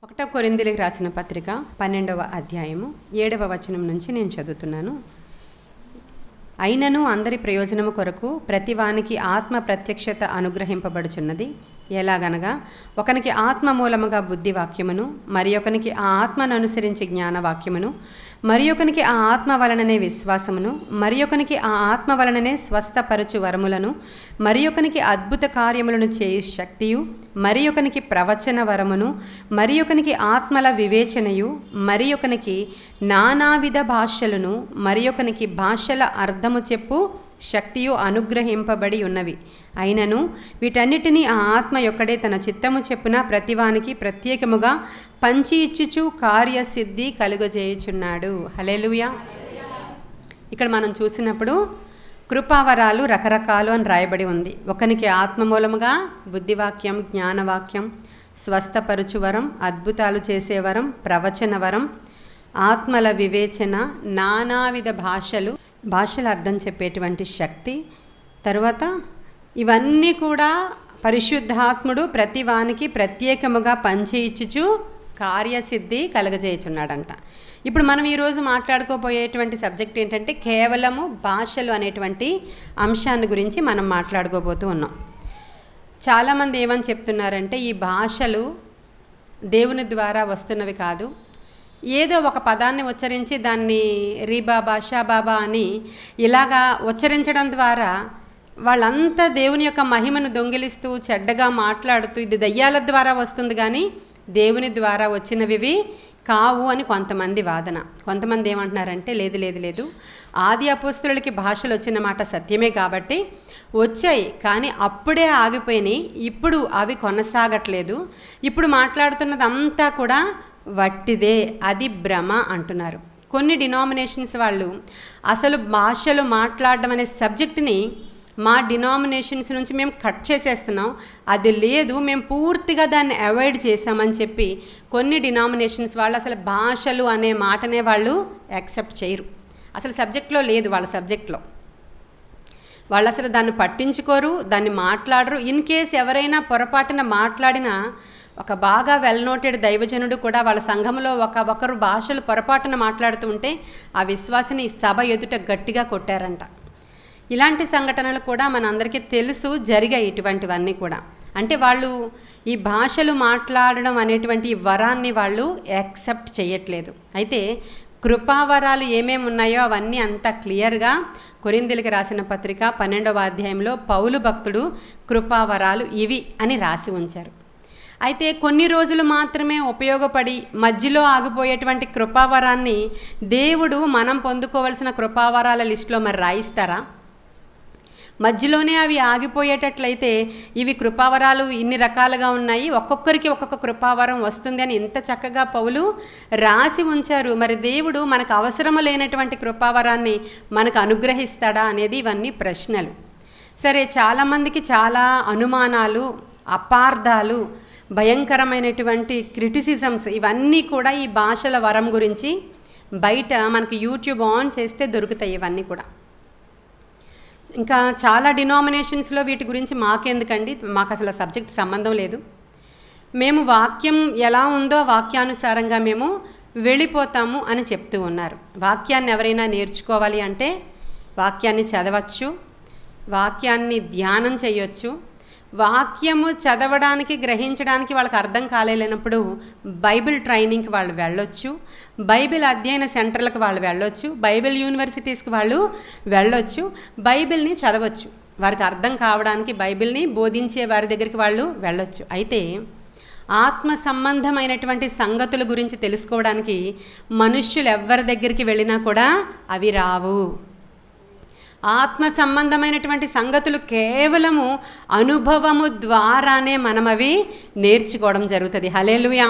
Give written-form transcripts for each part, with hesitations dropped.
ఒకటో కొరింథీయులకు రాసిన పత్రిక 12వ అధ్యాయము 7వ వచనం నుంచి నేను చదువుతున్నాను. అయినను అందరి ప్రయోజనము కొరకు ప్రతివానికి ఆత్మ ప్రత్యక్షత అనుగ్రహింపబడుచున్నది. ఎలాగనగా ఒకనికి ఆత్మ మూలముగా బుద్ధి వాక్యమును, మరి ఒకనికి ఆ ఆత్మను అనుసరించి జ్ఞానవాక్యమును, మరి ఒకనికి ఆ ఆత్మ వలననే విశ్వాసమును, మరి ఒకనికి ఆ ఆత్మ వలననే స్వస్థపరచు వరములను, మరి ఒకనికి అద్భుత కార్యములను చేయు శక్తియు, మరి ఒకనికి ప్రవచన వరమును, మరి ఒకనికి ఆత్మల వివేచనయు, మరి ఒకనికి నానావిధ భాషలను, మరి ఒకనికి భాషల అర్థము చెప్పు శక్తియు అనుగ్రహింపబడి ఉన్నవి. అయినను వీటన్నిటినీ ఆ ఆత్మ యొక్కడే తన చిత్తము చెప్పున ప్రతివానికి ప్రత్యేకముగా పంచి ఇచ్చుచు కార్యసిద్ధి కలుగజేయుచున్నాడు. హల్లెలూయా. ఇక్కడ మనం చూసినప్పుడు కృపావరాలు రకరకాలు అని రాయబడి ఉంది. ఒకనికి ఆత్మ మూలముగా బుద్ధివాక్యం, జ్ఞానవాక్యం, స్వస్థపరుచు వరం, అద్భుతాలు చేసే వరం, ప్రవచన వరం, ఆత్మల వివేచన, నానావిధ భాషల అర్థం చెప్పేటువంటి శక్తి. తర్వాత ఇవన్నీ కూడా పరిశుద్ధాత్ముడు ప్రతివానికి ప్రత్యేకముగా పంచి ఇచ్చుచు కార్యసిద్ధి కలుగజేయుచున్నాడంట. ఇప్పుడు మనం ఈరోజు మాట్లాడుకోబోయేటువంటి సబ్జెక్ట్ ఏంటంటే కేవలము భాషలు అనేటువంటి అంశాన్ని గురించి మనం మాట్లాడుకోబోతూ ఉన్నాం. చాలామంది ఏమని చెప్తున్నారంటే ఈ భాషలు దేవుని ద్వారా వస్తున్నవి కాదు, ఏదో ఒక పదాన్ని ఉచ్చరించి దాన్ని రీబాబా షాబాబా అని ఇలాగా ఉచ్చరించడం ద్వారా వాళ్ళంతా దేవుని యొక్క మహిమను దొంగిలిస్తూ చెడ్డగా మాట్లాడుతూ ఇది దయ్యాల ద్వారా వస్తుంది కానీ దేవుని ద్వారా వచ్చినవి కావు అని కొంతమంది వాదన. కొంతమంది ఏమంటున్నారంటే లేదు ఆది అపోస్తలులకి భాషలు వచ్చిన మాట సత్యమే కాబట్టి వచ్చాయి, కానీ అప్పుడే ఆగిపోయినాయి, ఇప్పుడు అవి కొనసాగట్లేదు, ఇప్పుడు మాట్లాడుతున్నది అంతా కూడా వట్టిదే, అది భ్రమ అంటున్నారు. కొన్ని డినామినేషన్స్ వాళ్ళు అసలు భాషలు మాట్లాడడం అనే సబ్జెక్ట్ని మా డినామినేషన్స్ నుంచి మేము కట్ చేసేస్తున్నాం, అది లేదు, మేము పూర్తిగా దాన్ని అవాయిడ్ చేసామని చెప్పి కొన్ని డినామినేషన్స్ వాళ్ళు అసలు భాషలు అనే మాటనే వాళ్ళు యాక్సెప్ట్ చేయరు. అసలు సబ్జెక్ట్లో లేదు, వాళ్ళ సబ్జెక్ట్లో వాళ్ళు అసలు దాన్ని పట్టించుకోరు, దాన్ని మాట్లాడరు. ఇన్ కేస్ ఎవరైనా పొరపాటున మాట్లాడినా ఒక బాగా వెల్ నోటెడ్ దైవజనుడు కూడా వాళ్ళ సంఘంలో ఒకరు భాషలు పొరపాటున మాట్లాడుతూ ఉంటే ఆ విశ్వాసిని సభ ఎదుట గట్టిగా కొట్టారంట. ఇలాంటి సంఘటనలు కూడా మనందరికీ తెలుసు, జరిగాయి ఇటువంటివన్నీ కూడా. అంటే వాళ్ళు ఈ భాషలు మాట్లాడడం అనేటువంటి వరాన్ని వాళ్ళు యాక్సెప్ట్ చేయట్లేదు. అయితే కృపావరాలు ఏమేమి ఉన్నాయో అవన్నీ అంత క్లియర్గా కొరింథీయులకు రాసిన పత్రిక 12వ అధ్యాయంలో పౌలు భక్తుడు కృపావరాలు ఇవి అని రాసి ఉంచారు. అయితే కొన్ని రోజులు మాత్రమే ఉపయోగపడి మధ్యలో ఆగిపోయేటువంటి కృపావరాన్ని దేవుడు మనం పొందుకోవాల్సిన కృపావరాల లిస్టులో మరి రాయిస్తారా? మధ్యలోనే అవి ఆగిపోయేటట్లయితే ఇవి కృపావరాలు ఇన్ని రకాలుగా ఉన్నాయి, ఒక్కొక్కరికి ఒక్కొక్క కృపావరం వస్తుంది అని ఇంత చక్కగా పౌలు రాసి ఉంచారు. మరి దేవుడు మనకు అవసరము లేనటువంటి కృపావరాన్ని మనకు అనుగ్రహిస్తాడా అనేది ఇవన్నీ ప్రశ్నలు. సరే, చాలామందికి చాలా అనుమానాలు, అపార్థాలు, భయంకరమైనటువంటి క్రిటిసిజమ్స్ ఇవన్నీ కూడా ఈ భాషల వరం గురించి బయట మనకి యూట్యూబ్ ఆన్ చేస్తే దొరుకుతాయి ఇవన్నీ కూడా. ఇంకా చాలా డినామినేషన్స్లో వీటి గురించి మాకెందుకండి, మాకు అసలు సబ్జెక్ట్ సంబంధం లేదు, మేము వాక్యం ఎలా ఉందో వాక్యానుసారంగా మేము వెళ్ళిపోతాము అని చెప్తూ ఉన్నారు. వాక్యాన్ని ఎవరైనా నేర్చుకోవాలి అంటే వాక్యాన్ని చదవచ్చు, వాక్యాన్ని ధ్యానం చేయొచ్చు. వాక్యము చదవడానికి, గ్రహించడానికి వాళ్ళకి అర్థం కాలేనప్పుడు బైబిల్ ట్రైనింగ్కి వాళ్ళు వెళ్ళొచ్చు, బైబిల్ అధ్యయన సెంటర్లకు వాళ్ళు వెళ్ళొచ్చు, బైబిల్ యూనివర్సిటీస్కి వాళ్ళు వెళ్ళొచ్చు, బైబిల్ని చదవచ్చు. వారికి అర్థం కావడానికి బైబిల్ని బోధించే వారి దగ్గరికి వాళ్ళు వెళ్ళొచ్చు. అయితే ఆత్మ సంబంధమైనటువంటి సంగతుల గురించి తెలుసుకోవడానికి మనుష్యులు ఎవరి దగ్గరికి వెళ్ళినా కూడా అవి రావు. ఆత్మ సంబంధమైనటువంటి సంగతులు కేవలము అనుభవము ద్వారానే మనం అవి నేర్చుకోవడం జరుగుతుంది. హల్లెలూయా.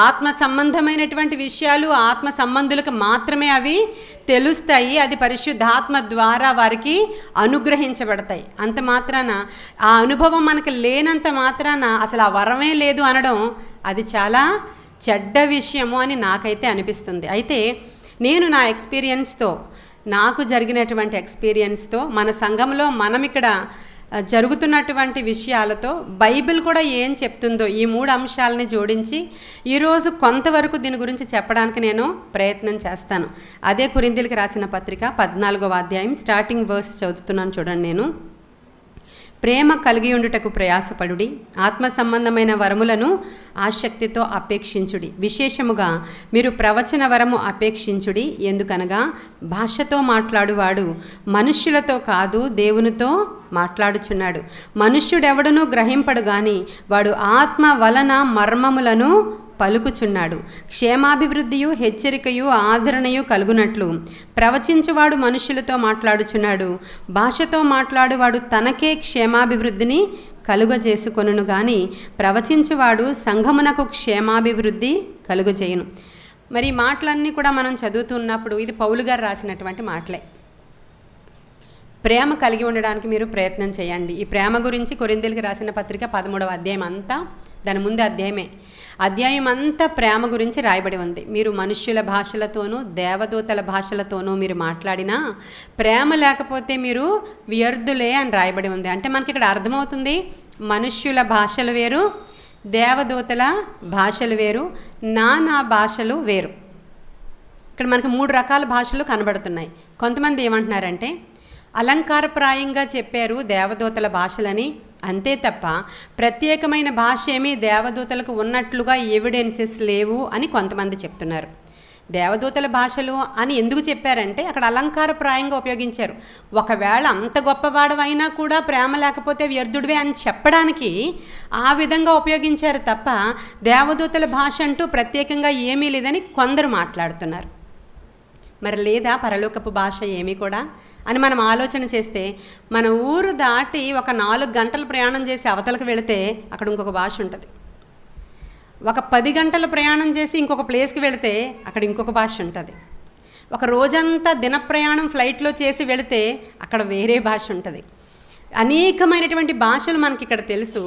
ఆత్మ సంబంధమైనటువంటి విషయాలు ఆత్మ సంబంధులకు మాత్రమే అవి తెలుస్తాయి, అది పరిశుద్ధాత్మ ద్వారా వారికి అనుగ్రహించబడతాయి. అంత మాత్రాన ఆ అనుభవం మనకు లేనంత మాత్రాన అసలు ఆ వరమే లేదు అనడం అది చాలా చెడ్డ విషయము అని నాకైతే అనిపిస్తుంది. అయితే నేను నా ఎక్స్పీరియన్స్తో, నాకు జరిగినటువంటి ఎక్స్పీరియన్స్తో, మన సంఘంలో మనం ఇక్కడ జరుగుతున్నటువంటి విషయాలతో బైబిల్ కూడా ఏం చెప్తుందో ఈ 3 అంశాలని జోడించి ఈరోజు కొంతవరకు దీని గురించి చెప్పడానికి నేను ప్రయత్నం చేస్తాను. అదే కొరింథీయులకు రాసిన పత్రిక 14వ అధ్యాయం స్టార్టింగ్ వర్స్ చదువుతున్నాను చూడండి. నేను ప్రేమ కలిగి ఉండుటకు ప్రయాసపడుడి, ఆత్మ సంబంధమైన వరములను ఆసక్తితో అపేక్షించుడి, విశేషముగా మీరు ప్రవచన వరము అపేక్షించుడి. ఎందుకనగా భాషతో మాట్లాడువాడు మనుష్యులతో కాదు దేవునితో మాట్లాడుచున్నాడు. మనుష్యుడెవడునూ గ్రహింపడు గాని వాడు ఆత్మ వలన మర్మములను పలుకుచున్నాడు. క్షేమాభివృద్ధియు హెచ్చరికయు ఆదరణయు కలుగునట్లు ప్రవచించువాడు మనుషులతో మాట్లాడుచున్నాడు. భాషతో మాట్లాడువాడు తనకే క్షేమాభివృద్ధిని కలుగజేసుకొనును గాని ప్రవచించువాడు సంఘమునకు క్షేమాభివృద్ధి కలుగజేయును. మరి మాటలన్నీ కూడా మనం చదువుతున్నప్పుడు ఇది పౌలు గారు రాసినటువంటి మాటలే. ప్రేమ కలిగి ఉండడానికి మీరు ప్రయత్నం చేయండి. ఈ ప్రేమ గురించి కొరింథీయులకు రాసిన పత్రిక 13వ అధ్యాయం అంతా, దాని ముందు అధ్యాయం అంతా ప్రేమ గురించి రాయబడి ఉంది. మీరు మనుష్యుల భాషలతోనూ దేవదూతల భాషలతోనూ మీరు మాట్లాడినా ప్రేమ లేకపోతే మీరు వ్యర్థులే అని రాయబడి ఉంది. అంటే మనకి ఇక్కడ అర్థమవుతుంది, మనుష్యుల భాషలు వేరు, దేవదూతల భాషలు వేరు, నానా భాషలు వేరు. ఇక్కడ మనకు 3 రకాల భాషలు కనబడుతున్నాయి. కొంతమంది ఏమంటున్నారంటే అలంకారప్రాయంగా చెప్పారు దేవదూతల భాషలని, అంతే తప్ప ప్రత్యేకమైన భాష ఏమీ దేవదూతలకు ఉన్నట్లుగా ఎవిడెన్సెస్ లేవు అని కొంతమంది చెప్తున్నారు. దేవదూతల భాషలు అని ఎందుకు చెప్పారంటే అక్కడ అలంకారప్రాయంగా ఉపయోగించారు. ఒకవేళ అంత గొప్పవాడవైనా కూడా ప్రేమ లేకపోతే వ్యర్థుడివే అని చెప్పడానికి ఆ విధంగా ఉపయోగించారు తప్ప దేవదూతల భాష అంటూ ప్రత్యేకంగా ఏమీ లేదని కొందరు మాట్లాడుతున్నారు. మరి లేదా పరలోకపు భాష ఏమీ కూడా అని మనం ఆలోచన చేస్తే, మన ఊరు దాటి ఒక 4 గంటలు ప్రయాణం చేసి అవతలకు వెళితే అక్కడ ఇంకొక భాష ఉంటుంది. ఒక 10 గంటల ప్రయాణం చేసి ఇంకొక ప్లేస్కి వెళితే అక్కడ ఇంకొక భాష ఉంటుంది. ఒక రోజంతా దిన ప్రయాణం ఫ్లైట్లో చేసి వెళితే అక్కడ వేరే భాష ఉంటుంది. అనేకమైనటువంటి భాషలు మనకి ఇక్కడ తెలుసు.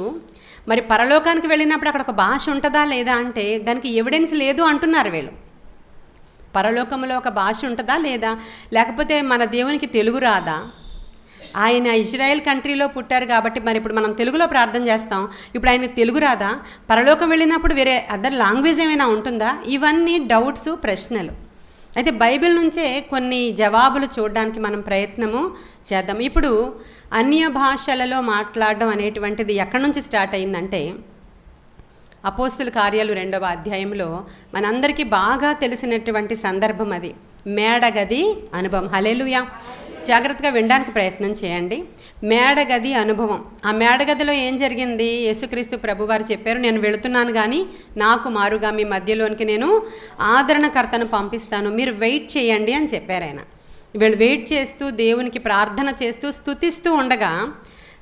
మరి పరలోకానికి వెళ్ళినప్పుడు అక్కడ ఒక భాష ఉంటుందా లేదా అంటే దానికి ఎవిడెన్స్ లేదు అంటున్నారు వీళ్ళు. పరలోకంలో ఒక భాష ఉంటుందా లేదా, లేకపోతే మన దేవునికి తెలుగు రాదా? ఆయన ఇజ్రాయెల్ కంట్రీలో పుట్టారు కాబట్టి మరి ఇప్పుడు మనం తెలుగులో ప్రార్థన చేస్తాం, ఇప్పుడు ఆయన తెలుగు రాదా? పరలోకం వెళ్ళినప్పుడు వేరే అదర్ లాంగ్వేజ్ ఏమైనా ఉంటుందా? ఇవన్నీ డౌట్స్, ప్రశ్నలు. అయితే బైబిల్ నుంచే కొన్ని జవాబులు చూడడానికి మనం ప్రయత్నము చేద్దాం. ఇప్పుడు అన్య భాషలలో మాట్లాడడం అనేటువంటిది ఎక్కడి నుంచి స్టార్ట్ అయిందంటే అపోస్తుల కార్యాలు 2వ అధ్యాయంలో మనందరికీ బాగా తెలిసినటువంటి సందర్భం అది, మేడగది అనుభవం. హల్లెలూయా. జాగ్రత్తగా వినడానికి ప్రయత్నం చేయండి. మేడగది అనుభవం. ఆ మేడగదిలో ఏం జరిగింది? యేసుక్రీస్తు ప్రభువారు చెప్పారు, నేను వెళుతున్నాను కానీ నాకు మారుగా మీ మధ్యలోనికి నేను ఆదరణకర్తను పంపిస్తాను, మీరు వెయిట్ చేయండి అని చెప్పారు ఆయన. వీళ్ళు వెయిట్ చేస్తూ దేవునికి ప్రార్థన చేస్తూ స్తుతిస్తూ ఉండగా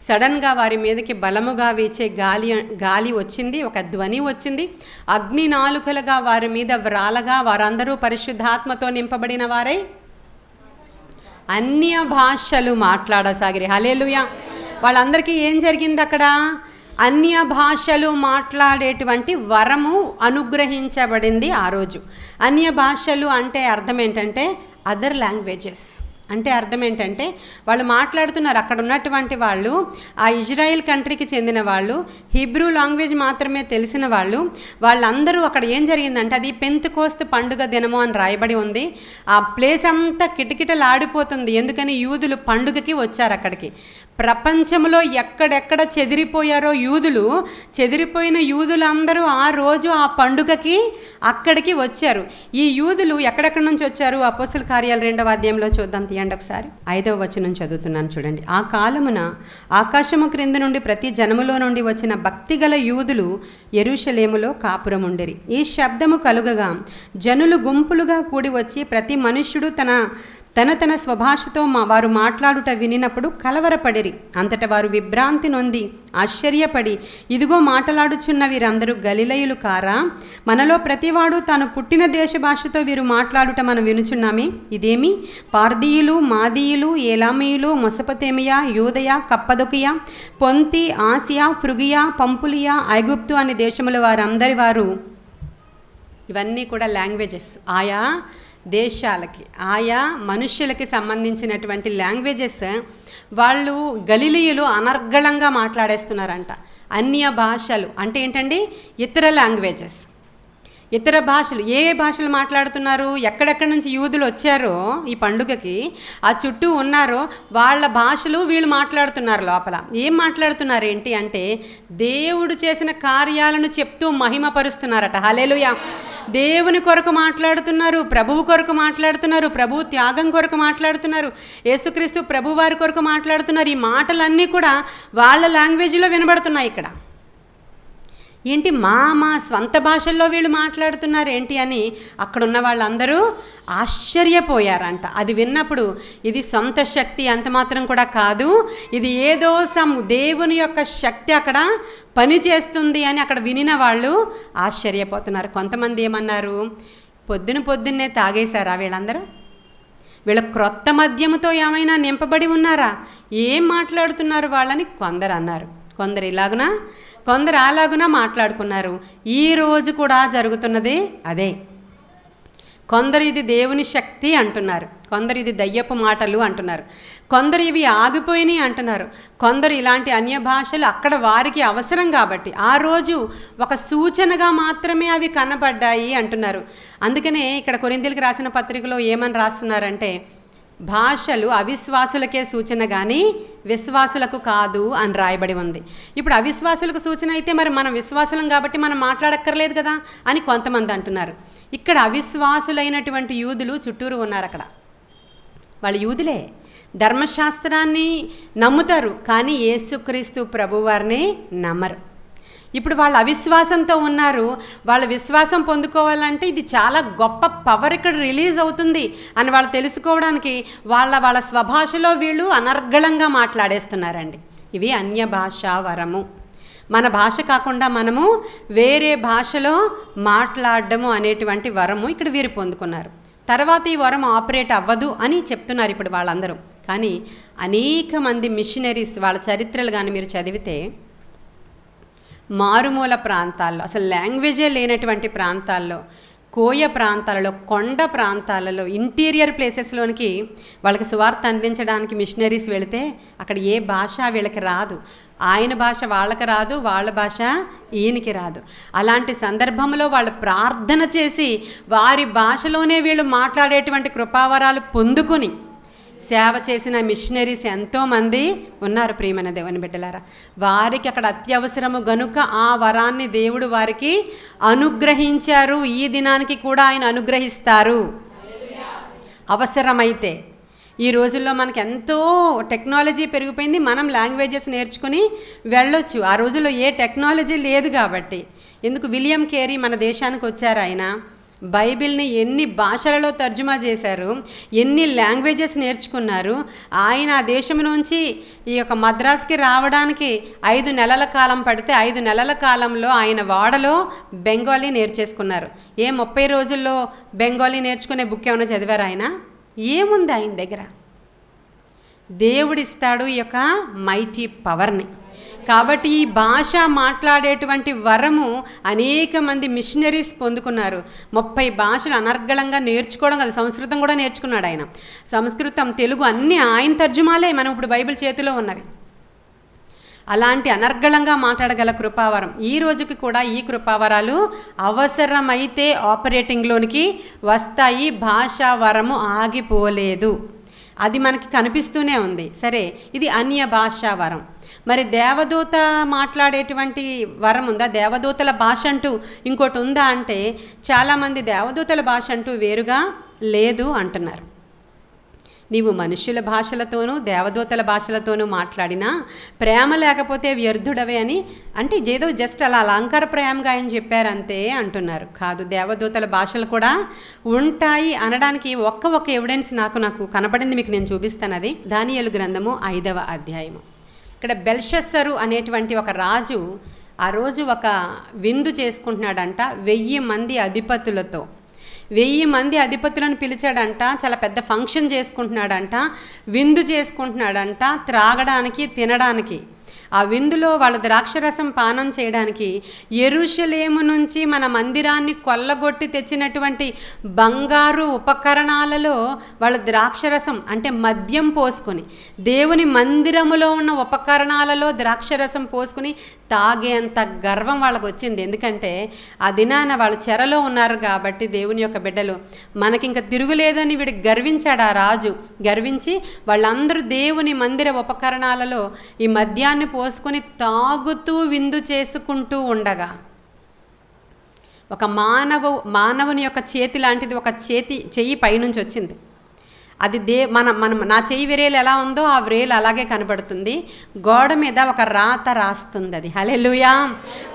సడన్గా వారి మీదకి బలముగా వీచే గాలి వచ్చింది, ఒక ధ్వని వచ్చింది, అగ్ని నాలుకలుగా వారి మీద వ్రాలగా వారందరూ పరిశుద్ధాత్మతో నింపబడిన వారై అన్య భాషలు మాట్లాడసాగిరి. హల్లెలూయా. వాళ్ళందరికీ ఏం జరిగింది? అక్కడ అన్య భాషలు మాట్లాడేటువంటి వరము అనుగ్రహించబడింది ఆ రోజు. అన్య భాషలు అంటే అర్థం ఏంటంటే అదర్ లాంగ్వేజెస్. అంటే అర్థం ఏంటంటే వాళ్ళు మాట్లాడుతున్నారు, అక్కడ ఉన్నటువంటి వాళ్ళు ఆ ఇజ్రాయెల్ కంట్రీకి చెందిన వాళ్ళు, హీబ్రూ లాంగ్వేజ్ మాత్రమే తెలిసిన వాళ్ళు. వాళ్ళందరూ అక్కడ ఏం జరిగిందంటే అది పెంతెకోస్తు పండుగ దినము అని రాయబడి ఉంది. ఆ ప్లేస్ అంతా కిటకిటలాడిపోతుంది. ఎందుకని? యూదులు పండుగకి వచ్చారు అక్కడికి. ప్రపంచంలో ఎక్కడెక్కడ చెదిరిపోయారో యూదులు, చెదిరిపోయిన యూదులందరూ ఆ రోజు ఆ పండుగకి అక్కడికి వచ్చారు. ఈ యూదులు ఎక్కడెక్కడి నుంచి వచ్చారు? అపోస్తుల కార్యాలు 2వ అధ్యాయంలో చూద్దాం, తీయండి ఒకసారి. 5వ వచనం చదువుతున్నాను చూడండి. ఆ కాలమున ఆకాశము క్రింద నుండి ప్రతి జనములో నుండి వచ్చిన భక్తిగల యూదులు యెరూషలేములో కాపురముండిరి. ఈ శబ్దము కలుగగా జనులు గుంపులుగా కూడి వచ్చి ప్రతి మనుష్యుడు తన స్వభాషతో వారు మాట్లాడుట వినినప్పుడు కలవరపడిరి. అంతటా వారు విభ్రాంతి నొంది ఆశ్చర్యపడి, ఇదిగో మాట్లాడుచున్న వీరందరూ గలిలయులు కారా? మనలో ప్రతివాడు తాను పుట్టిన దేశ భాషతో వీరు మాట్లాడుట మనం వినుచున్నామే. ఇదేమి? పార్దీయులు, మాదీయులు, ఏలామీయులు, మొసపతేమియా, యూదయ, కప్పదొకియా, పొంతి, ఆసియా, ఫ్రుగియా, పంపులియా, ఐగుప్తు అనే దేశముల వారందరి వారు. ఇవన్నీ కూడా లాంగ్వేజెస్. ఆయా దేశాలకి, ఆయా మనుష్యులకి సంబంధించినటువంటి లాంగ్వేజెస్ వాళ్ళు గలిలీయులు అనర్గళంగా మాట్లాడేస్తున్నారంట. అన్య భాషలు అంటే ఏంటండి? ఇతర లాంగ్వేజెస్, ఇతర భాషలు. ఏ భాషలు మాట్లాడుతున్నారు? ఎక్కడెక్కడి నుంచి యూదులు వచ్చారో ఈ పండుగకి, ఆ చుట్టూ ఉన్నారో వాళ్ళ భాషలు వీళ్ళు మాట్లాడుతున్నారు. లోపల ఏం మాట్లాడుతున్నారు ఏంటి అంటే దేవుడు చేసిన కార్యాలను చెప్తూ మహిమపరుస్తున్నారట. హల్లెలూయా. దేవుని కొరకు మాట్లాడుతున్నారు, ప్రభువు కొరకు మాట్లాడుతున్నారు, ప్రభువు త్యాగం కొరకు మాట్లాడుతున్నారు, యేసుక్రీస్తు ప్రభు వారి కొరకు మాట్లాడుతున్నారు. ఈ మాటలన్నీ కూడా వాళ్ళ లాంగ్వేజ్లో వినబడుతున్నాయి. ఇక్కడ ఏంటి మా స్వంత భాషల్లో వీళ్ళు మాట్లాడుతున్నారు ఏంటి అని అక్కడున్న వాళ్ళందరూ ఆశ్చర్యపోయారంట. అది విన్నప్పుడు ఇది సొంత శక్తి అంత మాత్రం కూడా కాదు, ఇది ఏదో దేవుని యొక్క శక్తి అక్కడ పని చేస్తుంది అని అక్కడ వినిన వాళ్ళు ఆశ్చర్యపోతున్నారు. కొంతమంది ఏమన్నారు? పొద్దున్నే తాగేశారా వీళ్ళందరూ? వీళ్ళ క్రొత్త మద్యముతో ఏమైనా నింపబడి ఉన్నారా? ఏం మాట్లాడుతున్నారు వాళ్ళని కొందరు అన్నారు. కొందరు ఇలాగునా, కొందరు అలాగునా మాట్లాడుకున్నారు. ఈరోజు కూడా జరుగుతున్నది అదే. కొందరు ఇది దేవుని శక్తి అంటున్నారు, కొందరు ఇది దయ్యపు మాటలు అంటున్నారు, కొందరు ఇవి ఆగిపోయినాయి అంటున్నారు, కొందరు ఇలాంటి అన్య భాషలు అక్కడ వారికి అవసరం కాబట్టి ఆ రోజు ఒక సూచనగా మాత్రమే అవి కనబడ్డాయి అంటున్నారు. అందుకనే ఇక్కడ కొరింథీయులకు రాసిన పత్రికలో ఏమని రాస్తున్నారంటే భాషలు అవిశ్వాసులకే సూచన కానీ విశ్వాసులకు కాదు అని రాయబడి ఉంది. ఇప్పుడు అవిశ్వాసులకు సూచన అయితే మరి మనం విశ్వాసులం కాబట్టి మనం మాట్లాడక్కర్లేదు కదా అని కొంతమంది అంటున్నారు. ఇక్కడ అవిశ్వాసులైనటువంటి యూదులు చుట్టూరు ఉన్నారు. అక్కడ వాళ్ళు యూదులే, ధర్మశాస్త్రాన్ని నమ్ముతారు కానీ యేసుక్రీస్తు ప్రభువారిని నమ్మరు. ఇప్పుడు వాళ్ళు అవిశ్వాసంతో ఉన్నారు. వాళ్ళ విశ్వాసం పొందుకోవాలంటే ఇది చాలా గొప్ప పవర్ ఇక్కడ రిలీజ్ అవుతుంది అని వాళ్ళు తెలుసుకోవడానికి వాళ్ళ స్వభాషలో వీళ్ళు అనర్గళంగా మాట్లాడేస్తున్నారండి. ఇవి అన్య భాషా వరము. మన భాష కాకుండా మనము వేరే భాషలో మాట్లాడడము అనేటువంటి వరము ఇక్కడ వీరు పొందుకున్నారు. తర్వాత ఈ వరం ఆపరేట్ అవ్వదు అని చెప్తున్నారు ఇప్పుడు వాళ్ళందరూ. కానీ అనేక మంది మిషనరీస్ వాళ్ళ చరిత్రలు కానీ మీరు చదివితే మారుమూల ప్రాంతాల్లో, అసలు లాంగ్వేజే లేనటువంటి ప్రాంతాల్లో, కోయ ప్రాంతాలలో, కొండ ప్రాంతాలలో, ఇంటీరియర్ ప్లేసెస్లోనికి వాళ్ళకి సువార్త అందించడానికి మిషనరీస్ వెళితే అక్కడ ఏ భాష వీళ్ళకి రాదు. ఆయన భాష వాళ్ళకి రాదు, వాళ్ళ భాష ఈయనకి రాదు. అలాంటి సందర్భంలో వాళ్ళు ప్రార్థన చేసి వారి భాషలోనే వీళ్ళు మాట్లాడేటువంటి కృపావరాలు పొందుకుని సేవ చేసిన మిషనరీస్ ఎంతోమంది ఉన్నారు. ప్రియమైన దేవుని బిడ్డలారా, వారికి అక్కడ అత్యవసరము గనుక ఆ వరాన్ని దేవుడు వారికి అనుగ్రహించారు. ఈ దినానికి కూడా ఆయన అనుగ్రహిస్తారు అవసరమైతే. ఈ రోజుల్లో మనకి ఎంతో టెక్నాలజీ పెరిగిపోయింది, మనం లాంగ్వేజెస్ నేర్చుకుని వెళ్ళొచ్చు. ఆ రోజుల్లో ఏ టెక్నాలజీ లేదు కాబట్టి. ఎందుకు విలియం కేరీ మన దేశానికి వచ్చారు. ఆయన బైబిల్ని ఎన్ని భాషలలో తర్జుమా చేశారు, ఎన్ని లాంగ్వేజెస్ నేర్చుకున్నారు. ఆయన ఆ దేశం నుంచి ఈ యొక్క మద్రాస్కి రావడానికి 5 నెలల కాలం పడితే 5 నెలల కాలంలో ఆయన వాడలో బెంగాలీ నేర్చేసుకున్నారు. 30 రోజుల్లో బెంగాలీ నేర్చుకునే బుక్ ఏమైనా చదివారు ఆయన? ఏముంది ఆయన దగ్గర? దేవుడిస్తాడు ఈ యొక్క మైటీ పవర్ని. కాబట్టి ఈ భాష మాట్లాడేటువంటి వరము అనేక మంది మిషనరీస్ పొందుకున్నారు. 30 భాషలు అనర్గళంగా నేర్చుకోవడం కాదు, సంస్కృతం కూడా నేర్చుకున్నాడు ఆయన. సంస్కృతం, తెలుగు అన్నీ ఆయన తర్జుమాలే మనం ఇప్పుడు బైబిల్ చేతిలో ఉన్నవి. అలాంటి అనర్గళంగా మాట్లాడగల కృపావరం ఈ రోజుకి కూడా ఈ కృపావరాలు అవసరమైతే ఆపరేటింగ్లోనికి వస్తాయి. భాషా వరము ఆగిపోలేదు, అది మనకి కనిపిస్తూనే ఉంది. సరే, ఇది అన్య భాషా వరం. మరి దేవదూత మాట్లాడేటువంటి వరం ఉందా? దేవదూతల భాష అంటూ ఇంకోటి ఉందా అంటే చాలామంది దేవదూతల భాష అంటూ వేరుగా లేదు అంటున్నారు. నీవు మనుష్యుల భాషలతోనూ దేవదూతల భాషలతోనూ మాట్లాడినా ప్రేమ లేకపోతే వ్యర్థుడవే అని, అంటే ఏదో జస్ట్ అలా అలంకార ప్రేమగా ఆయన చెప్పారంతే అంటున్నారు. కాదు, దేవదూతల భాషలు కూడా ఉంటాయి అనడానికి ఒక్క ఎవిడెన్స్ నాకు కనపడింది, మీకు నేను చూపిస్తాను. అది దానియేలు గ్రంథము 5వ అధ్యాయము. ఇక్కడ బెల్షస్సరు అనేటువంటి ఒక రాజు ఆ రోజు ఒక విందు చేసుకుంటున్నాడంట 1000 మంది అధిపతులతో. 1000 మంది అధిపతులను పిలిచాడంట, చాలా పెద్ద ఫంక్షన్ చేసుకుంటున్నాడంట, విందు చేసుకుంటున్నాడంట, త్రాగడానికి తినడానికి. ఆ విందులో వాళ్ళ ద్రాక్షరసం పానం చేయడానికి యెరూషలేము నుంచి మన మందిరాన్ని కొల్లగొట్టి తెచ్చినటువంటి బంగారు ఉపకరణాలలో వాళ్ళ ద్రాక్షరసం అంటే మద్యం పోసుకొని, దేవుని మందిరములో ఉన్న ఉపకరణాలలో ద్రాక్షరసం పోసుకుని తాగేంత గర్వం వాళ్ళకు వచ్చింది. ఎందుకంటే ఆ దినాన వాళ్ళు చెరలో ఉన్నారు కాబట్టి దేవుని యొక్క బిడ్డలు మనకింక తిరుగులేదని వీడు గర్వించాడు. ఆ రాజు గర్వించి వాళ్ళందరూ దేవుని మందిర ఉపకరణాలలో ఈ మద్యాన్ని పోసుకొని తాగుతూ విందు చేసుకుంటూ ఉండగా ఒక మానవుని యొక్క చేతి లాంటిది ఒక చెయ్యి పైనుంచి వచ్చింది. అది నా చెయ్యి వ్రేలు ఎలా ఉందో ఆ వ్రేలు అలాగే కనబడుతుంది. గోడ మీద ఒక రాత రాస్తుంది. అది హల్లెలూయా.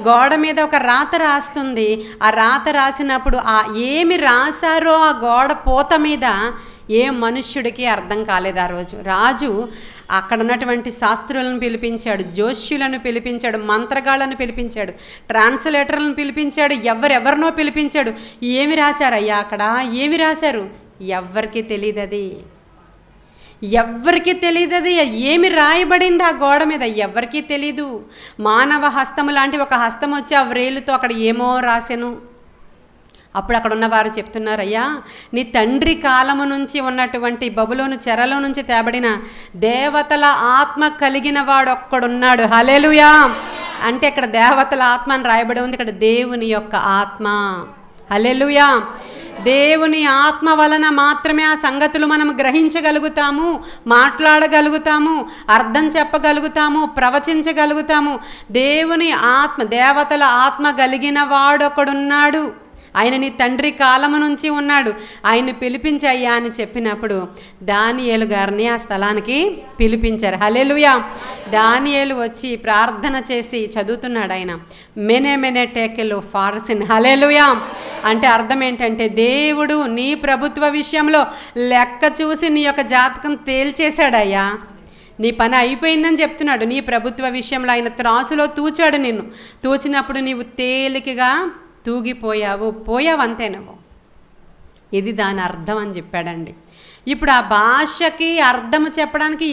గోడ మీద ఒక రాత రాస్తుంది. ఆ రాత రాసినప్పుడు ఏమి రాశారో ఆ గోడ పూత మీద ఏ మనుష్యుడికి అర్థం కాలేదు. ఆ రోజు రాజు అక్కడ ఉన్నటువంటి శాస్త్రులను పిలిపించాడు, జోష్యులను పిలిపించాడు, మంత్రగాళ్ళను పిలిపించాడు, ట్రాన్స్లేటర్లను పిలిపించాడు, ఎవరెవరినో పిలిపించాడు. ఏమి రాశారయ్యా అక్కడ, ఏమి రాశారు? ఎవ్వరికి తెలియదు. ఎవ్వరికి తెలియదు అది ఏమి రాయబడింది ఆ గోడ మీద, ఎవ్వరికీ తెలీదు. మానవ హస్తము లాంటి ఒక హస్తం వచ్చి ఆ వ్రేలుతో అక్కడ ఏమో రాసెను. అప్పుడు అక్కడ ఉన్నవారు చెప్తున్నారు, అయ్యా నీ తండ్రి కాలము నుంచి ఉన్నటువంటి బబులోను చెరలో నుంచి తేబడిన దేవతల ఆత్మ కలిగిన వాడు ఒక్కడున్నాడు. హల్లెలూయా. అంటే ఇక్కడ దేవతల ఆత్మ అని రాయబడి ఉంది, ఇక్కడ దేవుని యొక్క ఆత్మ. హల్లెలూయా. దేవుని ఆత్మ వలన మాత్రమే ఆ సంగతులు మనం గ్రహించగలుగుతాము, మాట్లాడగలుగుతాము, అర్థం చెప్పగలుగుతాము, ప్రవచించగలుగుతాము. దేవుని ఆత్మ, దేవతల ఆత్మ కలిగిన వాడొకడున్నాడు. ఆయన నీ తండ్రి కాలము నుంచి ఉన్నాడు. ఆయన పిలిపించయ్యా అని చెప్పినప్పుడు దానియేలు గారిని ఆ స్థలానికి పిలిపించారు. హల్లెలూయా. దానియేలు వచ్చి ప్రార్థన చేసి చదువుతున్నాడు. ఆయన మెనే టేకెలు ఫార్సిన్. హల్లెలూయా. అంటే అర్థం ఏంటంటే దేవుడు నీ ప్రభుత్వ విషయంలో లెక్క చూసి నీ యొక్క జాతకం తేల్చేశాడయ్యా. నీ పని అయిపోయిందని చెప్తున్నాడు. నీ ప్రభుత్వ విషయంలో ఆయన త్రాసులో తూచాడు. నిన్ను తూచినప్పుడు నీవు తేలికగా పోయావు అంతే నువ్వు. ఇది దాని అర్థం అని చెప్పాడండి. ఇప్పుడు ఆ భాషకి అర్థం చెప్పడానికి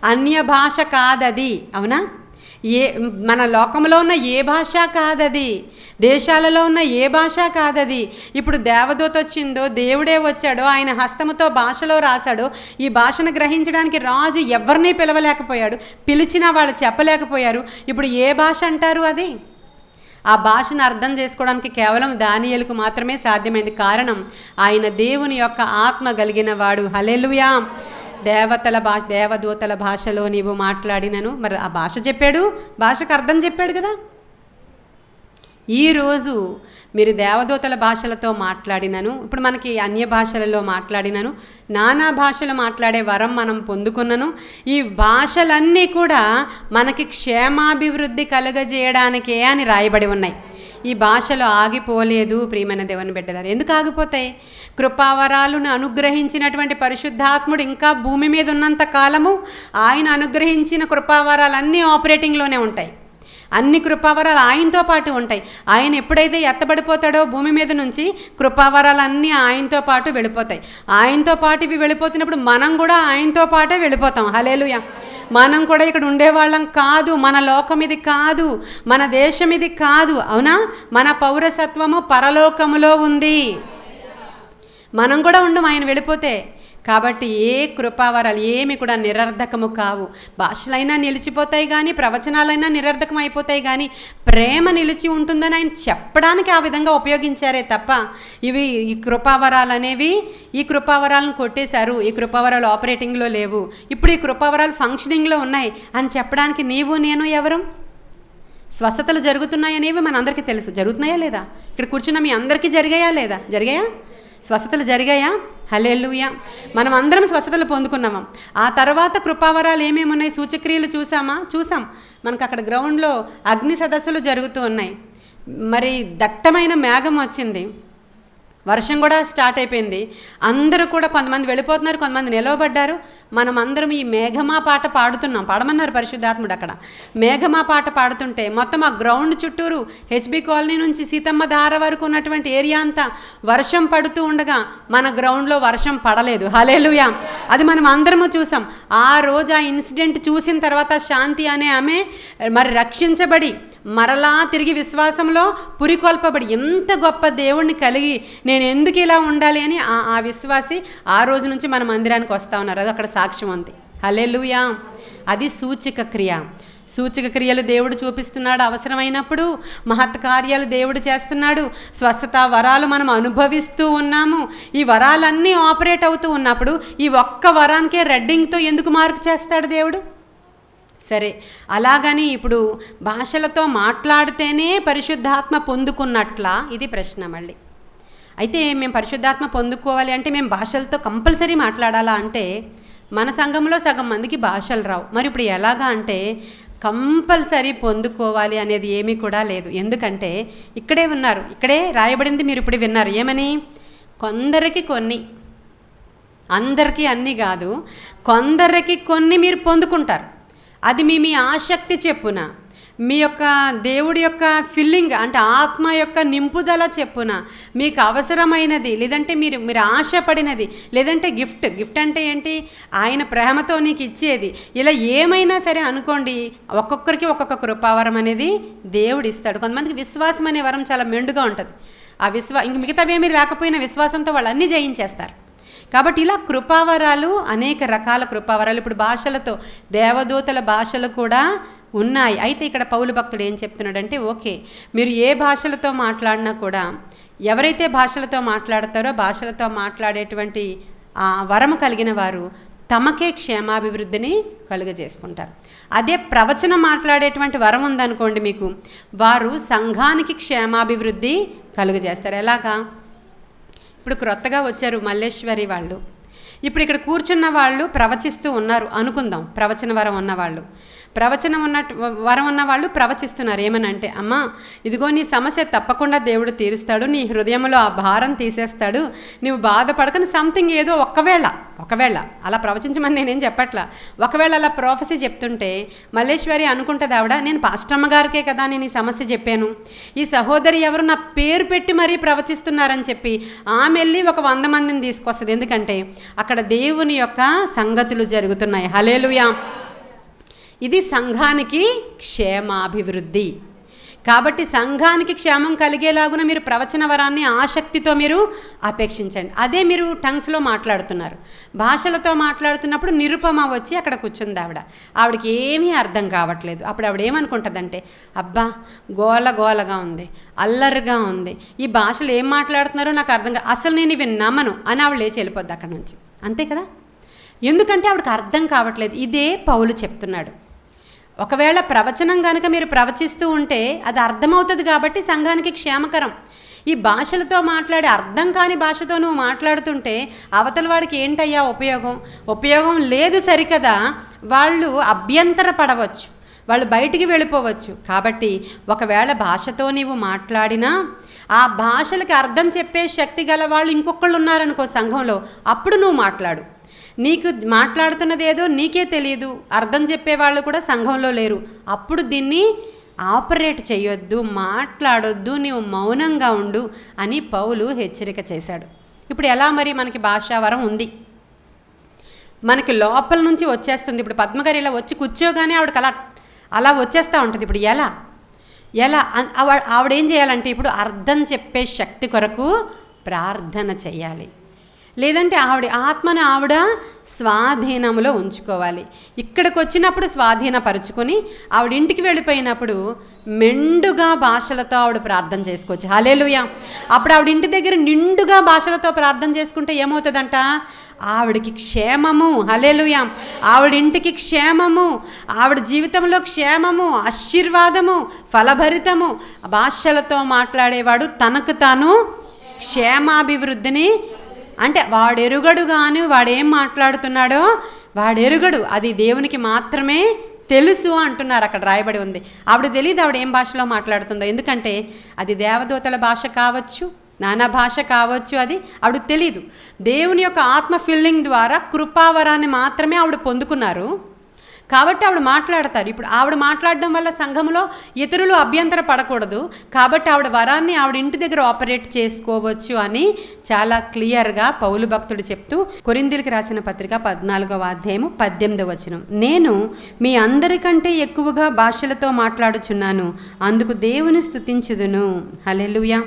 అన్య భాష కాదది. అవునా? మన లోకంలో ఉన్న ఏ భాష కాదది, దేశాలలో ఉన్న ఏ భాష కాదది. ఇప్పుడు దేవదూత వచ్చిందో, దేవుడే వచ్చాడో, ఆయన హస్తముతో భాషలో రాశాడో, ఈ భాషను గ్రహించడానికి రాజు ఎవరిని పిలవలేకపోయాడు, పిలిచినా వాళ్ళు చెప్పలేకపోయారు. ఇప్పుడు ఏ భాష అంటారు అది? ఆ భాషను అర్థం చేసుకోవడానికి కేవలం దానియేలుకు మాత్రమే సాధ్యమైంది. కారణం ఆయన దేవుని యొక్క ఆత్మ కలిగిన వాడు. హల్లెలూయా. దేవదూతల భాషలో నీవు మాట్లాడినను, మరి ఆ భాష చెప్పాడు, భాషకు అర్థం చెప్పాడు కదా. ఈరోజు మీరు దేవదూతల భాషలతో మాట్లాడినను, ఇప్పుడు మనకి అన్య భాషలలో మాట్లాడినను, నానా భాషలు మాట్లాడే వరం మనం పొందుకున్నను. ఈ భాషలన్నీ కూడా మనకి క్షేమాభివృద్ధి కలుగజేయడానికే అని రాయబడి ఉన్నాయి. ఈ భాషలు ఆగిపోలేదు ప్రియమైన దేవుని బిడ్డలారా. ఎందుకు ఆగిపోతాయి? కృపావరాలను అనుగ్రహించినటువంటి పరిశుద్ధాత్ముడు ఇంకా భూమి మీద ఉన్నంత కాలము ఆయన అనుగ్రహించిన కృపావరాలన్నీ ఆపరేటింగ్లోనే ఉంటాయి. అన్ని కృపావరాలు ఆయనతో పాటు ఉంటాయి. ఆయన ఎప్పుడైతే ఎత్తబడిపోతాడో భూమి మీద నుంచి కృపావరాలన్నీ ఆయనతో పాటు వెళ్ళిపోతాయి. ఆయనతో పాటు ఇవి వెళ్ళిపోతున్నప్పుడు మనం కూడా ఆయనతో పాటే వెళ్ళిపోతాం. హల్లెలూయా. మనం కూడా ఇక్కడ ఉండేవాళ్ళం కాదు, మన లోకం ఇది కాదు, మన దేశం ఇది కాదు. అవునా? మన పౌరసత్వము పరలోకములో ఉంది. మనం కూడా ఉండం ఆయన వెళ్ళిపోతే. కాబట్టి ఏ కృపావరాలు ఏమి కూడా నిరర్ధకము కావు. భాషలైనా నిలిచిపోతాయి కానీ, ప్రవచనాలైనా నిరర్ధకం అయిపోతాయి కానీ, ప్రేమ నిలిచి ఉంటుందని ఆయన చెప్పడానికి ఆ విధంగా ఉపయోగించారే తప్ప ఈ కృపావరాలు అనేవి, ఈ కృపావరాలను కొట్టేశారు, ఈ కృపావరాలు ఆపరేటింగ్లో లేవు, ఇప్పుడు ఈ కృపావరాలు ఫంక్షనింగ్లో ఉన్నాయి అని చెప్పడానికి నీవు నేను ఎవరు? స్వస్థతలు జరుగుతున్నాయనేవి మనందరికీ తెలుసు. జరుగుతున్నాయా లేదా? ఇక్కడ కూర్చున్న మీ అందరికీ జరిగాయా లేదా? జరిగాయా? స్వస్థతలు జరిగాయా? హల్లెలూయా. మనం అందరం స్వస్థతలు పొందుకున్నాము. ఆ తర్వాత కృపావరాలు ఏమేమి ఉన్నాయి? సూచక్రియలు చూసాం. మనకు అక్కడ గ్రౌండ్లో అగ్ని సదస్సులు జరుగుతూ ఉన్నాయి. మరి దట్టమైన మేఘం వచ్చింది. వర్షం కూడా స్టార్ట్ అయిపోయింది. అందరూ కూడా కొంతమంది వెళ్ళిపోతున్నారు, కొంతమంది నిలవబడ్డారు. మనం అందరం ఈ మేఘమా పాట పాడుతున్నాం. పాడమన్నారు పరిశుద్ధాత్ముడు అక్కడ. మేఘమా పాట పాడుతుంటే మొత్తం ఆ గ్రౌండ్ చుట్టూరు హెచ్బి కాలనీ నుంచి సీతమ్మ ధార వరకు ఉన్నటువంటి ఏరియా అంతా వర్షం పడుతూ ఉండగా మన గ్రౌండ్లో వర్షం పడలేదు. హల్లెలూయా. అది మనం అందరము చూసాం. ఆ రోజు ఆ ఇన్సిడెంట్ చూసిన తర్వాత శాంతి అనే ఆమె మరి రక్షించబడి మరలా తిరిగి విశ్వాసంలో పురికొల్పబడి, ఎంత గొప్ప దేవుణ్ణి కలిగి నేను ఎందుకు ఇలా ఉండాలి అని ఆ విశ్వాసి ఆ రోజు నుంచి మన మందిరానికి వస్తూ ఉన్నారు. అది అక్కడ సాక్ష్యం ఉంది. హల్లెలూయా. అది సూచక క్రియ. సూచక క్రియలు దేవుడు చూపిస్తున్నాడు. అవసరమైనప్పుడు మహత్ కార్యాలు దేవుడు చేస్తున్నాడు. స్వస్థత వరాలు మనం అనుభవిస్తూ ఉన్నాము. ఈ వరాలన్నీ ఆపరేట్ అవుతూ ఉన్నప్పుడు ఈ ఒక్క వరానికే రెడ్డింగ్తో ఎందుకు మార్క్ చేస్తాడు దేవుడు? సరే, అలాగని ఇప్పుడు భాషలతో మాట్లాడితేనే పరిశుద్ధాత్మ పొందుకున్నట్లా? ఇది ప్రశ్న మళ్ళీ. అయితే మేము పరిశుద్ధాత్మ పొందుకోవాలి అంటే మేము భాషలతో కంపల్సరీ మాట్లాడాలా అంటే మన సంఘంలో సగం మందికి భాషలు రావు. మరి ఇప్పుడు ఎలాగా అంటే కంపల్సరీ పొందుకోవాలి అనేది ఏమీ కూడా లేదు. ఎందుకంటే ఇక్కడే ఉన్నారు, ఇక్కడే రాయబడింది, మీరు ఇప్పుడు విన్నారు. ఏమని? కొందరికి కొన్ని, అందరికీ అన్నీ కాదు, కొందరికి కొన్ని మీరు పొందుకుంటారు. అది మీ ఆసక్తి చెప్పున, మీ యొక్క దేవుడి యొక్క ఫిల్లింగ్ అంటే ఆత్మ యొక్క నింపుదల చెప్పున మీకు అవసరమైనది, లేదంటే మీరు ఆశపడినది, లేదంటే గిఫ్ట్ అంటే ఏంటి? ఆయన ప్రేమతో నీకు ఇచ్చేది. ఇలా ఏమైనా సరే అనుకోండి, ఒక్కొక్కరికి ఒక్కొక్క కృపావరం అనేది దేవుడు ఇస్తాడు. కొంతమందికి విశ్వాసం అనే వరం చాలా మెండుగా ఉంటుంది. ఆ ఇంక మిగతావేమీ లేకపోయినా విశ్వాసంతో వాళ్ళు అన్నీ జయించేస్తారు. కాబట్టి ఇలా కృపావరాలు, అనేక రకాల కృపావరాలు. ఇప్పుడు భాషలతో దేవదూతల భాషలు కూడా ఉన్నాయి. అయితే ఇక్కడ పౌలు భక్తుడు ఏం చెప్తున్నాడంటే, ఓకే, మీరు ఏ భాషలతో మాట్లాడినా కూడా ఎవరైతే భాషలతో మాట్లాడతారో భాషలతో మాట్లాడేటువంటి ఆ వరము కలిగిన వారు తమకే క్షేమాభివృద్ధిని కలుగజేసుకుంటారు. అదే ప్రవచనం మాట్లాడేటువంటి వరం ఉందనుకోండి మీకు, వారు సంఘానికి క్షేమాభివృద్ధి కలుగజేస్తారు. ఎలాగా? ఇప్పుడు క్రొత్తగా వచ్చారు మల్లేశ్వరి వాళ్ళు. ఇప్పుడు ఇక్కడ కూర్చున్న వాళ్ళు ప్రవచిస్తూ ఉన్నారు అనుకుందాం. ప్రవచన వరం ఉన్నవాళ్ళు, వరం ఉన్న వాళ్ళు ప్రవచిస్తున్నారు. ఏమనంటే, అమ్మా ఇదిగో నీ సమస్య తప్పకుండా దేవుడు తీరుస్తాడు, నీ హృదయంలో ఆ భారం తీసేస్తాడు, నువ్వు బాధపడకని సంథింగ్ ఏదో ఒకవేళ అలా ప్రవచించమని నేనేం చెప్పట్లా. ఒకవేళ అలా ప్రొఫెసీ చెప్తుంటే మల్లేశ్వరి అనుకుంటుంది, ఆవిడ నేను పాస్టమ్మ గారికే కదా నేను ఈ సమస్య చెప్పాను, ఈ సహోదరి ఎవరు నా పేరు పెట్టి మరీ ప్రవచిస్తున్నారని చెప్పి ఆమె వెళ్ళి ఒక 100 మందిని తీసుకొస్తుంది. ఎందుకంటే అక్కడ దేవుని యొక్క సంగతులు జరుగుతున్నాయి. హల్లెలూయా. ఇది సంఘానికి క్షేమాభివృద్ధి. కాబట్టి సంఘానికి క్షేమం కలిగేలాగున మీరు ప్రవచన వరాన్ని ఆసక్తితో మీరు అపేక్షించండి. అదే మీరు టంగ్స్లో మాట్లాడుతున్నారు, భాషలతో మాట్లాడుతున్నప్పుడు నిరుపమ వచ్చి అక్కడ కూర్చుంది. ఆవిడకి ఏమీ అర్థం కావట్లేదు. అప్పుడు ఆవిడ ఏమనుకుంటుందంటే, అబ్బా గోలగా ఉంది, అల్లరిగా ఉంది, ఈ భాషలు ఏం మాట్లాడుతున్నారో నాకు అర్థం కాదు, అసలు నేను ఇవి నమ్మను అని ఆవిడ లేచి వెళ్ళిపోద్ది అక్కడి నుంచి. అంతే కదా? ఎందుకంటే ఆవిడకి అర్థం కావట్లేదు. ఇదే పౌలు చెప్తున్నాడు. ఒకవేళ ప్రవచనం కనుక మీరు ప్రవచిస్తూ ఉంటే అది అర్థమవుతుంది కాబట్టి సంఘానికి క్షేమకరం. ఈ భాషలతో మాట్లాడి అర్థం కాని భాషతో నువ్వు మాట్లాడుతుంటే అవతల వాడికి ఏంటయ్యా ఉపయోగం లేదు సరికదా. వాళ్ళు అభ్యంతర పడవచ్చు, వాళ్ళు బయటికి వెళ్ళిపోవచ్చు. కాబట్టి ఒకవేళ భాషతో నీవు మాట్లాడినా ఆ భాషలకి అర్థం చెప్పే శక్తి గల వాళ్ళు ఇంకొకళ్ళు ఉన్నారనుకో సంఘంలో, అప్పుడు నువ్వు మాట్లాడు. నీకు మాట్లాడుతున్నది ఏదో నీకే తెలియదు, అర్థం చెప్పేవాళ్ళు కూడా సంఘంలో లేరు, అప్పుడు దీన్ని ఆపరేట్ చేయొద్దు, మాట్లాడొద్దు, నీవు మౌనంగా ఉండు అని పౌలు హెచ్చరిక చేశాడు. ఇప్పుడు ఎలా మరి మనకి భాషావరం ఉంది, మనకి లోపల నుంచి వచ్చేస్తుంది. ఇప్పుడు పద్మగారు ఇలా వచ్చి కూర్చోగానే ఆవిడకి అలా వచ్చేస్తూ ఉంటుంది. ఇప్పుడు ఎలా ఆవిడేం చేయాలంటే ఇప్పుడు అర్థం చెప్పే శక్తి కొరకు ప్రార్థన చేయాలి. లేదంటే ఆత్మను ఆవిడ స్వాధీనంలో ఉంచుకోవాలి. ఇక్కడికి వచ్చినప్పుడు స్వాధీనపరుచుకొని ఆవిడ ఇంటికి వెళ్ళిపోయినప్పుడు మెండుగా భాషలతో ఆవిడ ప్రార్థన చేసుకోవచ్చు. హల్లెలూయా. అప్పుడు ఆవిడ ఇంటి దగ్గర నిండుగా భాషలతో ప్రార్థన చేసుకుంటే ఏమవుతుందంట, ఆవిడకి క్షేమము. హల్లెలూయా. ఆవిడ ఇంటికి క్షేమము, ఆవిడ జీవితంలో క్షేమము, ఆశీర్వాదము, ఫలభరితము. భాషలతో మాట్లాడేవాడు తనకు తాను క్షేమాభివృద్ధిని, అంటే వాడెరుగడు గాను వాడేం మాట్లాడుతున్నాడో వాడెరుగడు, అది దేవునికి మాత్రమే తెలుసు అంటున్నారు. అక్కడ రాయబడి ఉంది. ఆవిడ తెలియదు ఆవిడ ఏం భాషలో మాట్లాడుతుందో. ఎందుకంటే అది దేవదూతల భాష కావచ్చు, నానా భాష కావచ్చు, అది ఆవిడకి తెలీదు. దేవుని యొక్క ఆత్మ ఫిల్లింగ్ ద్వారా కృపావరాన్ని మాత్రమే ఆవిడ పొందుకున్నారు కాబట్టి ఆవిడ మాట్లాడతారు. ఇప్పుడు ఆవిడ మాట్లాడడం వల్ల సంఘంలో ఇతరులు అభ్యంతర పడకూడదు కాబట్టి ఆవిడ వరాన్ని ఆవిడ ఇంటి దగ్గర ఆపరేట్ చేసుకోవచ్చు అని చాలా క్లియర్గా పౌలు భక్తుడు చెప్తూ కొరింథీయులకు రాసిన పత్రిక 14వ అధ్యాయము 18వ వచనం, నేను మీ అందరికంటే ఎక్కువగా భాషలతో మాట్లాడుచున్నాను, అందుకు దేవుని స్తుతించుదును. హల్లెలూయా.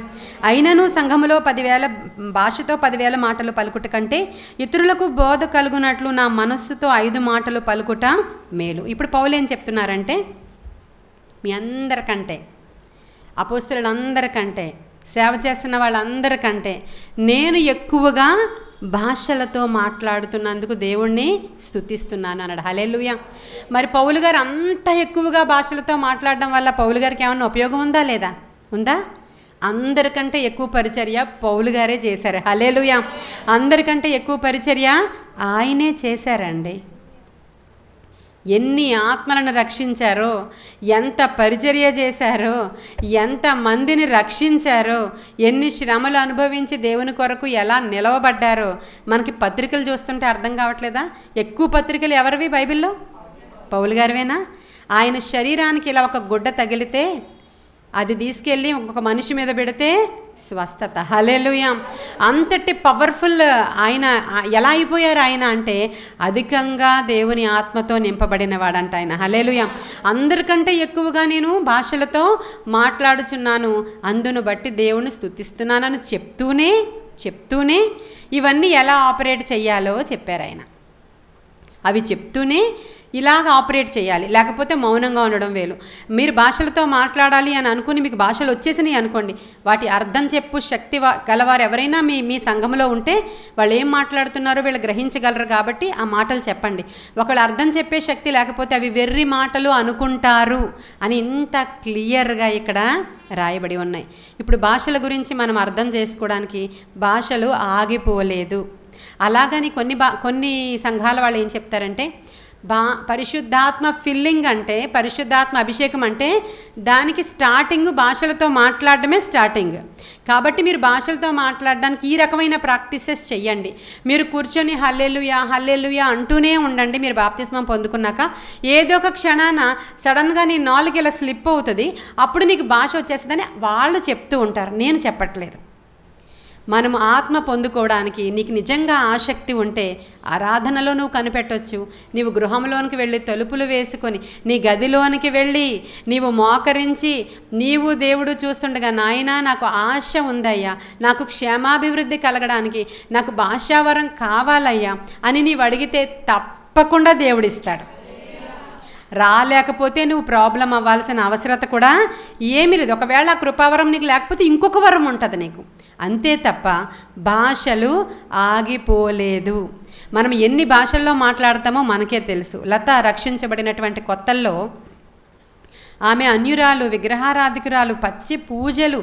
అయినను సంఘములో 10,000 భాషతో 10,000 మాటలు పలుకుట కంటే ఇతరులకు బోధ కలుగునట్లు నా మనస్సుతో 5 మాటలు పలుకుట మేలు. ఇప్పుడు పౌలు ఏం చెప్తున్నారంటే, మీ అందరికంటే, అపోస్తలులందరికంటే, సేవ చేస్తున్న వాళ్ళందరికంటే నేను ఎక్కువగా భాషలతో మాట్లాడుతున్నందుకు దేవుణ్ణి స్తుతిస్తున్నాను అన్నాడు. హల్లెలూయా. మరి పౌలు గారు అంత ఎక్కువగా భాషలతో మాట్లాడడం వల్ల పౌలు గారికి ఏమన్నా ఉపయోగం ఉందా లేదా? ఉందా? అందరికంటే ఎక్కువ పరిచర్య పౌలు గారే చేశారు. హల్లెలూయా. అందరికంటే ఎక్కువ పరిచర్య ఆయనే చేశారండి. ఎన్ని ఆత్మలను రక్షించారో, ఎంత పరిచర్య చేశారో, ఎంత మందిని రక్షించారో, ఎన్ని శ్రమలు అనుభవించి దేవుని కొరకు ఎలా నిలవబడ్డారో మనకి పత్రికలు చూస్తుంటే అర్థం కావట్లేదా? ఎక్కువ పత్రికలు ఎవరివి బైబిల్లో? పౌలు గారివేనా? ఆయన శరీరానికి ఇలా ఒక గుడ్డ తగిలితే అది తీసుకెళ్ళి ఇంకొక మనిషి మీద పెడితే స్వస్థత. హల్లెలూయా. అంతటి పవర్ఫుల్ ఆయన. ఎలా అయిపోయారు ఆయన అంటే అధికంగా దేవుని ఆత్మతో నింపబడిన వాడంట ఆయన. హల్లెలూయా. అందరికంటే ఎక్కువగా నేను భాషలతో మాట్లాడుచున్నాను, అందును బట్టి దేవుని స్తుతిస్తున్నానని చెప్తూనే ఇవన్నీ ఎలా ఆపరేట్ చెయ్యాలో చెప్పారు ఆయన. అవి చెప్తూనే ఇలాగ ఆపరేట్ చేయాలి, లేకపోతే మౌనంగా ఉండడం వేలు. మీరు భాషలతో మాట్లాడాలి అని అనుకుని మీకు భాషలు వచ్చేసినాయి అనుకోండి, వాటి అర్థం చెప్పు శక్తి గలవారు ఎవరైనా మీ సంఘంలో ఉంటే వాళ్ళు ఏం మాట్లాడుతున్నారో వీళ్ళు గ్రహించగలరు కాబట్టి ఆ మాటలు చెప్పండి. ఒకళ్ళు అర్థం చెప్పే శక్తి లేకపోతే అవి వెర్రి మాటలు అనుకుంటారు అని ఇంత క్లియర్గా ఇక్కడ రాయబడి ఉన్నాయి. ఇప్పుడు భాషల గురించి మనం అర్థం చేసుకోవడానికి భాషలు ఆగిపోలేదు. అలాగని కొన్ని సంఘాల వాళ్ళు ఏం చెప్తారంటే పరిశుద్ధాత్మ ఫిల్లింగ్ అంటే, పరిశుద్ధాత్మ అభిషేకం అంటే దానికి స్టార్టింగ్ భాషలతో మాట్లాడడమే స్టార్టింగ్. కాబట్టి మీరు భాషలతో మాట్లాడడానికి ఈ రకమైన ప్రాక్టీసెస్ చెయ్యండి. మీరు కూర్చొని హల్లెలూయా హల్లెలూయా అంటూనే ఉండండి. మీరు బాప్తిస్మం పొందుకున్నాక ఏదో ఒక క్షణాన సడన్గా నీ నాలుగు ఇలా స్లిప్ అవుతుంది, అప్పుడు నీకు భాష వచ్చేస్తుందని వాళ్ళు చెప్తూ ఉంటారు, నేను చెప్పట్లేదు. మనము ఆత్మ పొందుకోవడానికి నీకు నిజంగా ఆసక్తి ఉంటే ఆరాధనలో నువ్వు కనిపెట్టవచ్చు. నీవు గృహంలోనికి వెళ్ళి తలుపులు వేసుకొని నీ గదిలోనికి వెళ్ళి నీవు మోకరించి నీవు దేవుడు చూస్తుండగా, నాయనా నాకు ఆశ ఉందయ్యా, నాకు క్షేమాభివృద్ధి కలగడానికి నాకు భాషావరం కావాలయ్యా అని నీవు అడిగితే తప్పకుండా దేవుడిస్తాడు. రాలేకపోతే నువ్వు ప్రాబ్లం అవ్వాల్సిన అవసరత కూడా ఏమీ లేదు. ఒకవేళ ఆ కృపావరం నీకు లేకపోతే ఇంకొక వరం ఉంటుంది నీకు, అంతే తప్ప భాషలు ఆగిపోలేదు. మనం ఎన్ని భాషల్లో మాట్లాడతామో మనకే తెలుసు. లత రక్షించబడినటువంటి కొత్తల్లో ఆమె అన్యురాలు, విగ్రహారాధికురాలు, పచ్చి పూజలు,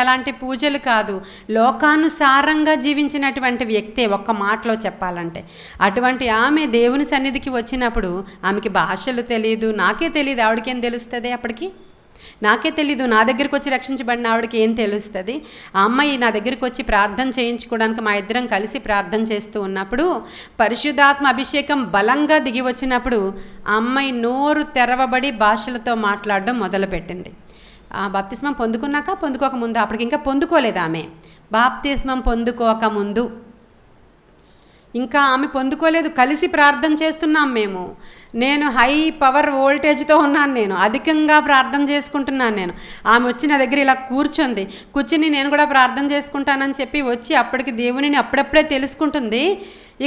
అలాంటి పూజలు కాదు, లోకానుసారంగా జీవించినటువంటి వ్యక్తే ఒక్క మాటలో చెప్పాలంటే. అటువంటి ఆమె దేవుని సన్నిధికి వచ్చినప్పుడు ఆమెకి భాషలు తెలియదు, నాకే తెలియదు, ఆవిడకేం తెలుస్తుంది? అప్పటికి నాకే తెలీదు, నా దగ్గరికి వచ్చి రక్షించబడిన ఆవిడకి ఏం తెలుస్తుంది? ఆ అమ్మాయి నా దగ్గరికి వచ్చి ప్రార్థన చేయించుకోవడానికి మా ఇద్దరం కలిసి ప్రార్థన చేస్తూ ఉన్నప్పుడు పరిశుద్ధాత్మ అభిషేకం బలంగా దిగి వచ్చినప్పుడు ఆ అమ్మాయి నోరు తెరవబడి భాషలతో మాట్లాడడం మొదలుపెట్టింది. ఆ బాప్తిస్మం పొందుకోకముందు, అప్పటికి ఇంకా పొందుకోలేదు ఆమె. బాప్తిస్మం పొందుకోకముందు ఇంకా ఆమె పొందుకోలేదు. కలిసి ప్రార్థన చేస్తున్నాం మేము. నేను హై పవర్ వోల్టేజ్తో ఉన్నాను, నేను అధికంగా ప్రార్థన చేసుకుంటున్నాను. ఆమె వచ్చి నా దగ్గర ఇలా కూర్చుని నేను కూడా ప్రార్థన చేసుకుంటానని చెప్పి వచ్చి అప్పటికి దేవునిని అప్పుడప్పుడే తెలుసుకుంటుంది.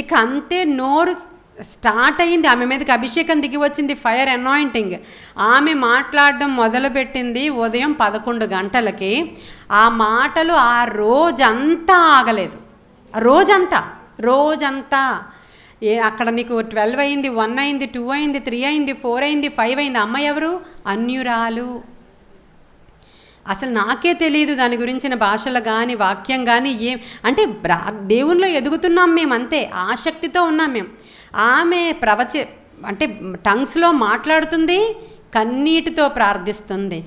ఇక అంతే నోరు స్టార్ట్ అయింది, ఆమె మీదకి అభిషేకం దిగి వచ్చింది, ఫైర్ అనాయింటింగ్. ఆమె మాట్లాడడం మొదలుపెట్టింది ఉదయం 11 గంటలకి. ఆ మాటలు ఆ రోజంతా ఆగలేదు, రోజంతా. అక్కడ నీకు 12 అయింది, 1 అయింది, 2 అయింది, 3 అయింది, 4 అయింది, 5 అయింది. అమ్మాయి ఎవరు? అన్యురాలు. అసలు నాకే తెలియదు దాని గురించిన భాషలు కానీ వాక్యం కానీ ఏం అంటే దేవునిలో ఎదుగుతున్నాం మేము, అంతే ఆసక్తితో ఉన్నాం మేము. ఆమె అంటే టంగ్స్లో మాట్లాడుతుంది, కన్నీటితో ప్రార్థిస్తుంది,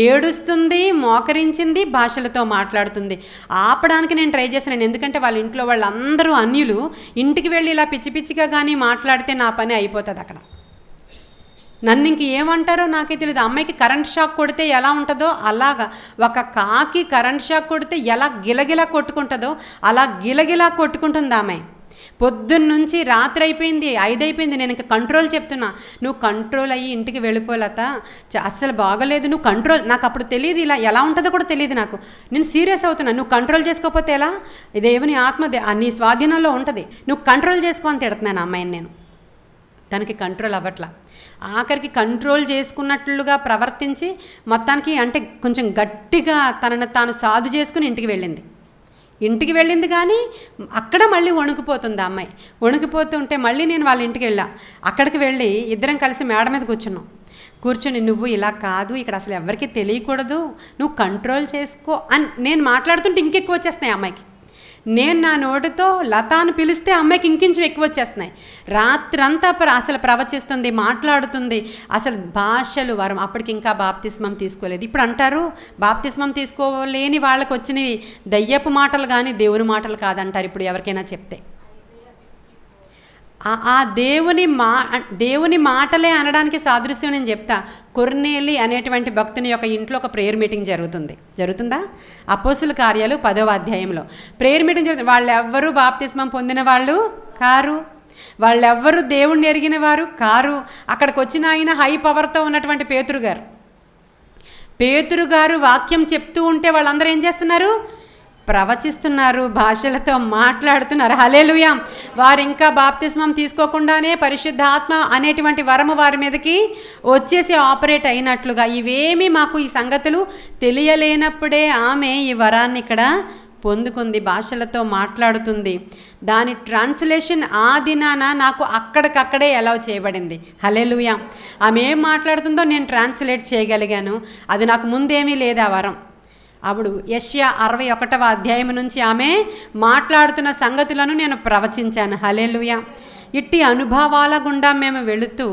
ఏడుస్తుంది, మోకరించింది, భాషలతో మాట్లాడుతుంది. ఆపడానికి నేను ట్రై చేస్తున్నాను, ఎందుకంటే వాళ్ళ ఇంట్లో వాళ్ళందరూ అన్యులు. ఇంటికి వెళ్ళి ఇలా పిచ్చి పిచ్చిగా కానీ మాట్లాడితే నా పని అయిపోతుంది అక్కడ. నన్ను ఇంక ఏమంటారో నాకే తెలియదు. అమ్మాయికి కరెంట్ షాక్ కొడితే ఎలా ఉంటుందో అలాగా, ఒక కాకి కరెంట్ షాక్ కొడితే ఎలా గిలగిలా కొట్టుకుంటుందో అలా గిలగిలా కొట్టుకుంటుంది ఆమె. పొద్దున్నుంచి రాత్రి అయిపోయింది, 5 అయిపోయింది. నేను ఇంకా కంట్రోల్ చెప్తున్నా, నువ్వు కంట్రోల్ అయ్యి ఇంటికి వెళ్ళిపోలేత, అస్సలు బాగలేదు, నువ్వు కంట్రోల్. నాకు అప్పుడు తెలియదు ఇలా ఎలా ఉంటుందో కూడా తెలియదు నాకు. నేను సీరియస్ అవుతున్నా, నువ్వు కంట్రోల్ చేసుకోకపోతే ఎలా, దేవుని ఆత్మ నీ స్వాధీనంలో ఉంటుంది, నువ్వు కంట్రోల్ చేసుకో అని తిడుతున్నాను అమ్మాయిని నేను. తనకి కంట్రోల్ అవ్వట్లా. ఆఖరికి కంట్రోల్ చేసుకున్నట్లుగా ప్రవర్తించి మొత్తానికి అంటే కొంచెం గట్టిగా తనను తాను సాధు చేసుకుని ఇంటికి వెళ్ళింది కానీ అక్కడ మళ్ళీ వణుకుపోతుంది ఆ అమ్మాయి. వణుకుపోతుంటే మళ్ళీ నేను వాళ్ళ ఇంటికి వెళ్ళా. అక్కడికి వెళ్ళి ఇద్దరం కలిసి మేడ మీద కూర్చొని నువ్వు ఇలా కాదు, ఇక్కడ అసలు ఎవరికి తెలియకూడదు, నువ్వు కంట్రోల్ చేసుకో అని నేను మాట్లాడుతుంటే ఇంకెక్కువ వచ్చేస్తున్నాయి అమ్మాయికి. నేను నా నోటితో లతాను పిలిస్తే అమ్మాయికి ఇంకొంచెం ఎక్కువ వచ్చేస్తున్నాయి. రాత్రంతా అసలు ప్రవచిస్తుంది, మాట్లాడుతుంది, అసలు భాషలు వరం. అప్పటికి ఇంకా బాప్తిస్మం తీసుకోలేదు. ఇప్పుడు అంటారు బాప్తిస్మం తీసుకోలేని వాళ్ళకి వచ్చినవి దయ్యపు మాటలు కానీ దేవుని మాటలు కాదంటారు ఇప్పుడు ఎవరికైనా చెప్తే. ఆ దేవుని మాటలే అనడానికి సాదృశ్యం నేను చెప్తా. కొర్నేలి అనేటువంటి భక్తుని యొక్క ఇంట్లో ఒక ప్రేయర్ మీటింగ్ జరుగుతుందా? అపోస్తుల కార్యాలు 10వ అధ్యాయంలో ప్రేయర్ మీటింగ్ జరుగుతుంది. వాళ్ళెవ్వరూ బాప్తిస్మం పొందిన వాళ్ళు కారు, వాళ్ళెవ్వరూ దేవుణ్ణి ఎరిగిన వారు కారు. అక్కడికి వచ్చిన ఆయన హై పవర్తో ఉన్నటువంటి పేతురు గారు వాక్యం చెప్తూ ఉంటే వాళ్ళందరూ ఏం చేస్తున్నారు? ప్రవచిస్తున్నారు, భాషలతో మాట్లాడుతున్నారు. హల్లెలూయా. వారు ఇంకా బాప్తిస్మం తీసుకోకుండానే పరిశుద్ధాత్మ అనేటువంటి వరము వారి మీదకి వచ్చేసి ఆపరేట్ అయినట్లుగా, ఇవేమీ మాకు ఈ సంగతులు తెలియలేనప్పుడే ఆమె ఈ వరాన్ని ఇక్కడ పొందుకుంది, భాషలతో మాట్లాడుతుంది. దాని ట్రాన్స్లేషన్ ఆ దినాన నాకు అక్కడికక్కడే అలౌ చేయబడింది. హల్లెలూయా. ఆమె ఏం మాట్లాడుతుందో నేను ట్రాన్స్లేట్ చేయగలిగాను. అది నాకు ముందేమీ లేదు ఆ వరం. అప్పుడు యెషయా 61వ అధ్యాయం నుంచి ఆమె మాట్లాడుతున్న సంగతులను నేను ప్రవచించాను. హల్లెలూయా. ఇట్టి అనుభవాల గుండా మేము వెళుతూ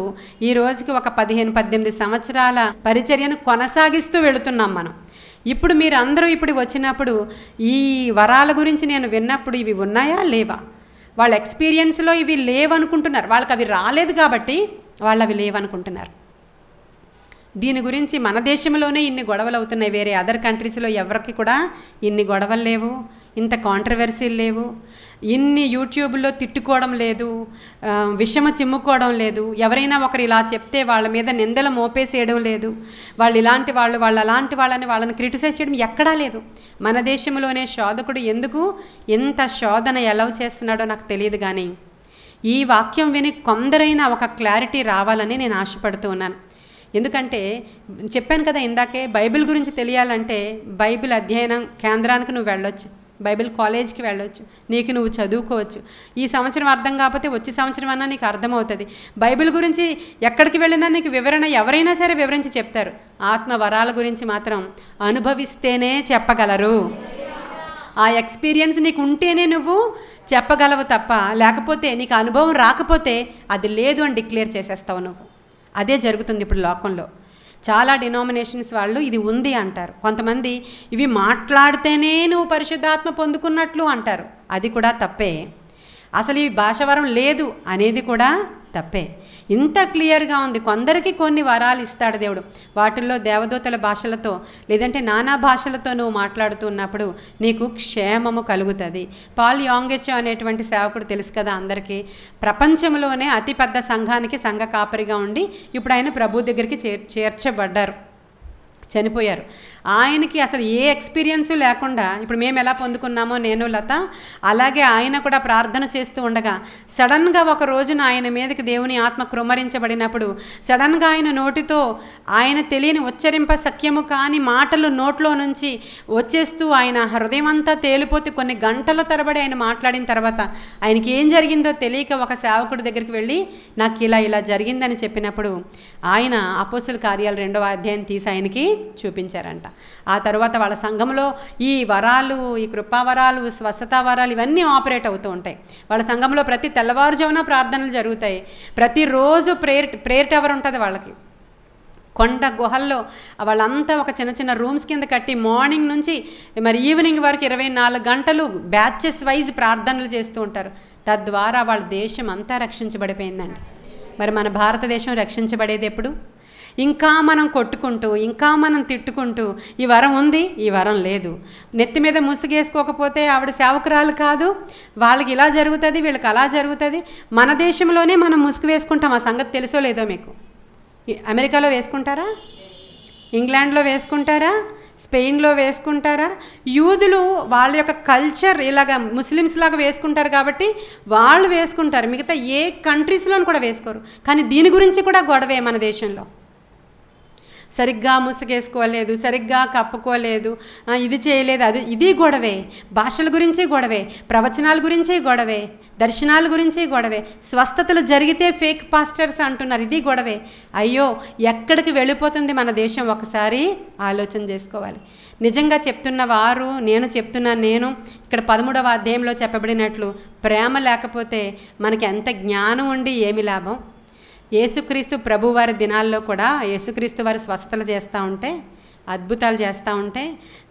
ఈ రోజుకి ఒక 15-18 సంవత్సరాల పరిచర్యను కొనసాగిస్తూ వెళుతున్నాం మనం. ఇప్పుడు మీరందరూ ఇప్పుడు వచ్చినప్పుడు ఈ వరాల గురించి నేను విన్నప్పుడు ఇవి ఉన్నాయా లేవా, వాళ్ళ ఎక్స్పీరియన్స్లో ఇవి లేవనుకుంటున్నారు. వాళ్ళకి అవి రాలేదు కాబట్టి వాళ్ళు అవి లేవనుకుంటున్నారు. దీని గురించి మన దేశంలోనే ఇన్ని గొడవలు అవుతున్నాయి. వేరే అదర్ కంట్రీస్లో ఎవరికి కూడా ఇన్ని గొడవలు లేవు, ఇంత కాంట్రవర్సీలు లేవు, ఇన్ని యూట్యూబ్లో తిట్టుకోవడం లేదు, విషము చిమ్ముకోవడం లేదు, ఎవరైనా ఒకరు ఇలా చెప్తే వాళ్ళ మీద నిందలు మోపేసేయడం లేదు, వాళ్ళు ఇలాంటి వాళ్ళు అలాంటి వాళ్ళని క్రిటిసైజ్ చేయడం ఎక్కడా లేదు. మన దేశంలోనే శోధకుడు ఎందుకు ఇంత శోధన ఎలా చేస్తున్నాడో నాకు తెలియదు. కానీ ఈ వాక్యం విని కొందరైనా ఒక క్లారిటీ రావాలని నేను ఆశపడుతూ ఉన్నాను. ఎందుకంటే చెప్పాను కదా ఇందాకే, బైబిల్ గురించి తెలియాలంటే బైబిల్ అధ్యయనం కేంద్రానికి నువ్వు వెళ్ళొచ్చు, బైబిల్ కాలేజ్కి వెళ్ళొచ్చు, నీకు నువ్వు చదువుకోవచ్చు. ఈ సంవత్సరం అర్థం కాకపోతే వచ్చే సంవత్సరం అన్నా నీకు అర్థమవుతుంది. బైబిల్ గురించి ఎక్కడికి వెళ్ళినా నీకు వివరణ ఎవరైనా సరే వివరించి చెప్తారు. ఆత్మ వరాల గురించి మాత్రం అనుభవిస్తేనే చెప్పగలరు. ఆ ఎక్స్పీరియన్స్ నీకు ఉంటేనే నువ్వు చెప్పగలవు తప్ప, లేకపోతే నీకు అనుభవం రాకపోతే అది లేదు అని డిక్లేర్ చేసేస్తావు నువ్వు. అదే జరుగుతుంది ఇప్పుడు లోకంలో. చాలా డినామినేషన్స్ వాళ్ళు ఇది ఉంది అంటారు, కొంతమంది ఇవి మాట్లాడితేనే నువ్వు పరిశుద్ధాత్మ పొందుకున్నట్లు అంటారు. అది కూడా తప్పే. అసలు ఈ భాషవరం లేదు అనేది కూడా తప్పే. ఇంత క్లియర్గా ఉంది. కొందరికి కొన్ని వరాలు ఇస్తాడు దేవుడు, వాటిల్లో దేవదూతల భాషలతో లేదంటే నానా భాషలతో నువ్వు మాట్లాడుతున్నప్పుడు నీకు క్షేమము కలుగుతుంది. పాల్ యాంగెచో అనేటువంటి సేవకుడు తెలుసు కదా అందరికీ, ప్రపంచంలోనే అతిపెద్ద సంఘానికి సంఘ కాపరిగా ఉండి ఇప్పుడు ఆయన ప్రభు దగ్గరికి చేర్చబడ్డారు, చనిపోయారు. ఆయనకి అసలు ఏ ఎక్స్పీరియన్స్ లేకుండా ఇప్పుడు మేము ఎలా పొందుకున్నామో నేను లత, అలాగే ఆయన కూడా ప్రార్థన చేస్తూ ఉండగా సడన్గా ఒక రోజున ఆయన మీదకి దేవుని ఆత్మ కృమ్మరించబడినప్పుడు సడన్గా ఆయన నోటితో ఆయన తెలియని ఉచ్చరింప సఖ్యము కాని మాటలు నోట్లో నుంచి వచ్చేస్తూ ఆయన హృదయం అంతా తేలిపోతే కొన్ని గంటల తరబడి ఆయన మాట్లాడిన తర్వాత ఆయనకి ఏం జరిగిందో తెలియక ఒక సేవకుడి దగ్గరికి వెళ్ళి నాకు ఇలా జరిగిందని చెప్పినప్పుడు ఆయన అపోస్తుల కార్యాలు 2వ అధ్యాయం తీసి ఆయనకి చూపించారంట. ఆ తర్వాత వాళ్ళ సంఘంలో ఈ వరాలు, ఈ కృపావరాలు, స్వస్థతా వరాలు ఇవన్నీ ఆపరేట్ అవుతూ ఉంటాయి. వాళ్ళ సంఘంలో ప్రతి తెల్లవారుజామున ప్రార్థనలు జరుగుతాయి. ప్రతిరోజు ప్రేయర్ టవర్ ఉంటుంది వాళ్ళకి. కొండ గుహల్లో వాళ్ళంతా ఒక చిన్న చిన్న రూమ్స్ కింద కట్టి మార్నింగ్ నుంచి మరి ఈవినింగ్ వరకు 24 గంటలు బ్యాచెస్ వైజ్ ప్రార్థనలు చేస్తూ ఉంటారు. తద్వారా వాళ్ళ దేశం అంతా రక్షించబడిపోయిందండి. మరి మన భారతదేశం రక్షించబడేది ఎప్పుడు? ఇంకా మనం కొట్టుకుంటూ, ఇంకా మనం తిట్టుకుంటూ, ఈ వరం ఉంది, ఈ వరం లేదు, నెత్తి మీద ముసుగేసుకోకపోతే ఆవిడ సేవకురాలు కాదు, వాళ్ళకి ఇలా జరుగుతుంది, వీళ్ళకి అలా జరుగుతుంది. మన దేశంలోనే మనం ముసుగు వేసుకుంటాం. ఆ సంగతి తెలుసో లేదో మీకు? అమెరికాలో వేసుకుంటారా? ఇంగ్లాండ్లో వేసుకుంటారా? స్పెయిన్లో వేసుకుంటారా? యూదులు వాళ్ళ యొక్క కల్చర్ ఇలాగా ముస్లిమ్స్ లాగా వేసుకుంటారు కాబట్టి వాళ్ళు వేసుకుంటారు. మిగతా ఏ కంట్రీస్లోనూ కూడా వేసుకోరు. కానీ దీని గురించి కూడా గొడవే మన దేశంలో. సరిగ్గా ముసుగేసుకోలేదు, సరిగ్గా కప్పుకోలేదు, ఇది చేయలేదు, ఇది గొడవే. భాషల గురించి గొడవే, ప్రవచనాల గురించి గొడవే, దర్శనాల గురించి గొడవే, స్వస్థతలు జరిగితే ఫేక్ పాస్టర్స్ అంటున్నారు, ఇది గొడవే. అయ్యో, ఎక్కడికి వెళ్ళిపోతుంది మన దేశం? ఒకసారి ఆలోచన చేసుకోవాలి. నిజంగా చెప్తున్న వారు, నేను ఇక్కడ 13వ అధ్యాయంలో చెప్పబడినట్లు ప్రేమ లేకపోతే మనకి ఎంత జ్ఞానం ఉండి ఏమి లాభం? యేసుక్రీస్తు ప్రభువారి దినాల్లో కూడా యేసుక్రీస్తు వారు స్వస్థతలు చేస్తూ ఉంటే, అద్భుతాలు చేస్తూ ఉంటే,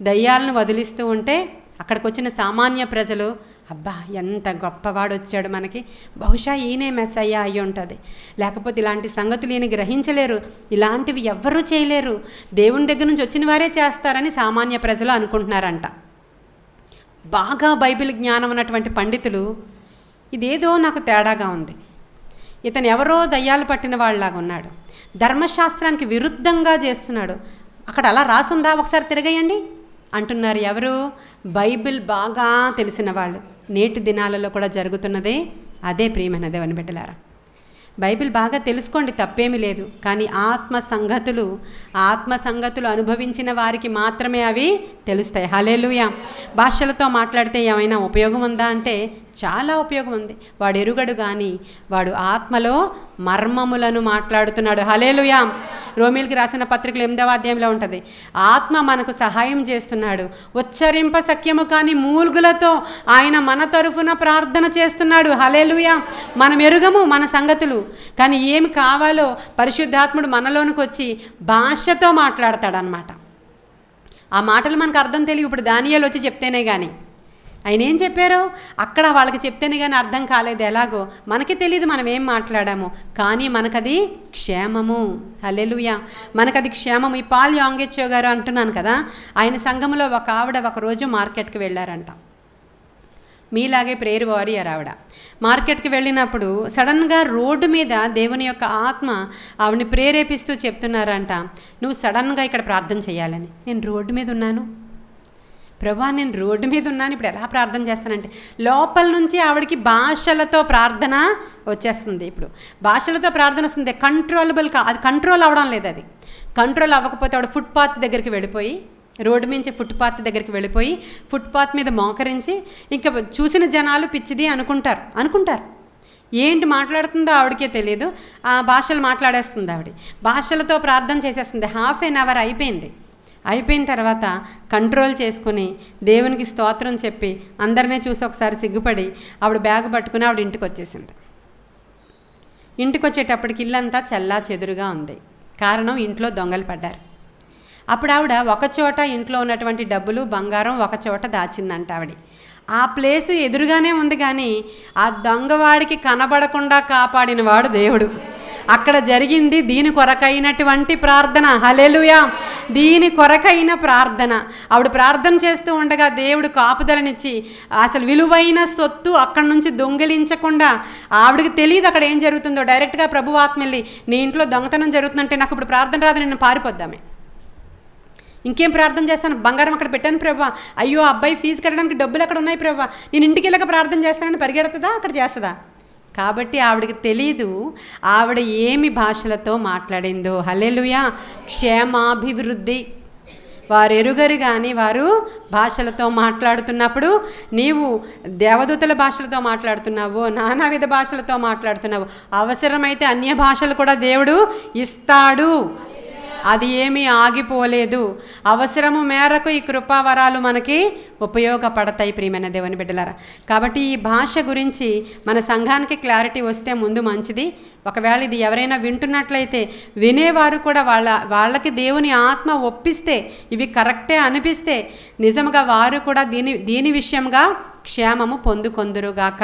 దయ్యాలను వదిలిస్తూ ఉంటే, అక్కడికి వచ్చిన సామాన్య ప్రజలు, అబ్బా ఎంత గొప్పవాడు వచ్చాడు మనకి, బహుశా ఈయనే మెస్సయ్య అయ్యి ఉంటుంది, లేకపోతే ఇలాంటి సంగతులు ఈయన గ్రహించలేరు, ఇలాంటివి ఎవ్వరూ చేయలేరు, దేవుని దగ్గర నుంచి వచ్చిన వారే చేస్తారని సామాన్య ప్రజలు అనుకుంటున్నారంట. బాగా బైబిల్ జ్ఞానం ఉన్నటువంటి పండితులు, ఇదేదో నాకు తేడాగా ఉంది, ఇతను ఎవరో దయ్యాలు పట్టిన వాళ్ళలాగా ఉన్నాడు, ధర్మశాస్త్రానికి విరుద్ధంగా చేస్తున్నాడు, అక్కడ అలా రాసుందా, ఒకసారి తిరగేయండి అంటున్నారు. ఎవరు? బైబిల్ బాగా తెలిసిన వాళ్ళు. నేటి దినాలలో కూడా జరుగుతున్నదే అదే. ప్రియమైన దేవుని బిడ్డలారా, బైబిల్ బాగా తెలుసుకోండి, తప్పేమీ లేదు. కానీ ఆత్మ సంగతులు అనుభవించిన వారికి మాత్రమే అవి తెలుస్తాయి. హల్లెలూయా. భాషలతో మాట్లాడితే ఏమైనా ఉపయోగం ఉందా అంటే చాలా ఉపయోగం ఉంది. వాడు ఎరుగడు కానీ వాడు ఆత్మలో మర్మములను మాట్లాడుతున్నాడు. హల్లెలూయా. రోమీయులకు రాసిన పత్రికలు 8వ అధ్యాయంలో ఉంటుంది, ఆత్మ మనకు సహాయం చేస్తున్నాడు, ఉచ్చరింప సఖ్యము కాని మూల్గులతో ఆయన మన తరఫున ప్రార్థన చేస్తున్నాడు. హల్లెలూయా. మనం ఎరుగము మన సంగతులు, కానీ ఏమి కావాలో పరిశుద్ధాత్ముడు మనలోనికి వచ్చి భాషతో మాట్లాడతాడనమాట. ఆ మాటలు మనకు అర్థం తెలియదు. ఇప్పుడు దానియేలు వచ్చి చెప్తేనే కానీ, ఆయన ఏం చెప్పారో అక్కడ వాళ్ళకి చెప్తేనే కానీ అర్థం కాలేదు. ఎలాగో మనకి తెలియదు మనం ఏం మాట్లాడాము, కానీ మనకది క్షేమము. హల్లెలూయా. మనకది క్షేమము. ఈ పాల్ యాంగెచ్చో గారు అంటున్నాను కదా, ఆయన సంఘంలో ఒక ఆవిడ ఒకరోజు మార్కెట్కి వెళ్ళారంట. మీలాగే ప్రేయర్ వారియర్ ఆవిడ. మార్కెట్కి వెళ్ళినప్పుడు సడన్గా రోడ్డు మీద దేవుని యొక్క ఆత్మ ఆవిడని ప్రేరేపిస్తూ చెప్తున్నారంట, నువ్వు సడన్గా ఇక్కడ ప్రార్థన చేయాలని. నేను రోడ్డు మీద ఉన్నాను ప్రభా, నేను రోడ్డు మీద ఉన్నాను, ఇప్పుడు ఎలా ప్రార్థన చేస్తానంటే లోపల నుంచి ఆవిడకి భాషలతో ప్రార్థన వచ్చేస్తుంది. ఇప్పుడు భాషలతో ప్రార్థన వస్తుంది, అది కంట్రోల్ అవ్వడం లేదు. అది కంట్రోల్ అవ్వకపోతే ఆవిడ ఫుట్పాత్ దగ్గరికి వెళ్ళిపోయి, రోడ్డు నుంచి ఫుట్పాత్ దగ్గరికి వెళ్ళిపోయి ఫుట్పాత్ మీద మోకరించి, ఇంకా చూసిన జనాలు పిచ్చిది అనుకుంటారు. ఏంటి మాట్లాడుతుందో ఆవిడకే తెలియదు, ఆ భాషలు మాట్లాడేస్తుంది ఆవిడ. భాషలతో ప్రార్థన చేసేస్తుంది. హాఫ్ ఎన్ అవర్ అయిపోయిన తర్వాత కంట్రోల్ చేసుకుని దేవునికి స్తోత్రం చెప్పి అందరినీ చూసి ఒకసారి సిగ్గుపడి ఆవిడ బ్యాగ్ పట్టుకుని ఆవిడ ఇంటికి వచ్చేసింది. ఇంటికి వచ్చేటప్పటికి ఇల్లంతా చెల్లా చెదురుగా ఉంది. కారణం, ఇంట్లో దొంగలు పడ్డారు. అప్పుడు ఆవిడ ఒకచోట ఇంట్లో ఉన్నటువంటి డబ్బులు బంగారం ఒకచోట దాచిందంట ఆవిడ. ఆ ప్లేసు ఎదురుగానే ఉంది, కానీ ఆ దొంగవాడికి కనబడకుండా కాపాడిన వాడు దేవుడు. అక్కడ జరిగింది దీని కొరకైనటువంటి ప్రార్థన. హల్లెలూయా. దీని కొరకైన ప్రార్థన. ఆవిడ ప్రార్థన చేస్తూ ఉండగా దేవుడు కాపుదలనిచ్చి అసలు విలువైన సొత్తు అక్కడి నుంచి దొంగిలించకుండా, ఆవిడకి తెలియదు అక్కడ ఏం జరుగుతుందో, డైరెక్ట్గా ప్రభు ఆత్మ వెళ్ళి నీ ఇంట్లో దొంగతనం జరుగుతుందంటే నాకు ఇప్పుడు ప్రార్థన రాదు, నేను పారిపోద్దామే, ఇంకేం ప్రార్థన చేస్తాను, బంగారం అక్కడ పెట్టాను ప్రభా, అయ్యో అబ్బాయి ఫీజు కట్టడానికి డబ్బులు అక్కడ ఉన్నాయి ప్రభా, నేను ఇంటికి వెళ్ళక ప్రార్థన చేస్తానని పరిగెడుతుందా, అక్కడ చేస్తుందా? కాబట్టి ఆవిడకి తెలీదు ఆవిడ ఏమి భాషలతో మాట్లాడిందో. హల్లెలూయా. క్షేమాభివృద్ధి. వారు ఎరుగరు కానీ వారు భాషలతో మాట్లాడుతున్నప్పుడు నీవు దేవదూతల భాషలతో మాట్లాడుతున్నావు, నానావిధ భాషలతో మాట్లాడుతున్నావు, అవసరమైతే అన్య భాషలు కూడా దేవుడు ఇస్తాడు. అది ఏమీ ఆగిపోలేదు. అవసరము మేరకు ఈ కృపావరాలు మనకి ఉపయోగపడతాయి ప్రియమైన దేవుని బిడ్డలారా. కాబట్టి ఈ భాష గురించి మన సంఘానికి క్లారిటీ వస్తే ముందు మంచిది. ఒకవేళ ఇది ఎవరైనా వింటున్నట్లయితే వినేవారు కూడా వాళ్ళకి దేవుని ఆత్మ ఒప్పిస్తే, ఇవి కరెక్టే అనిపిస్తే నిజంగా వారు కూడా దీని విషయంగా క్షేమము పొందుకొందురుగాక.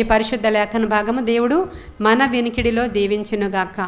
ఈ పరిశుద్ధ లేఖన భాగము దేవుడు మన వినికిడిలో దీవించునుగాక.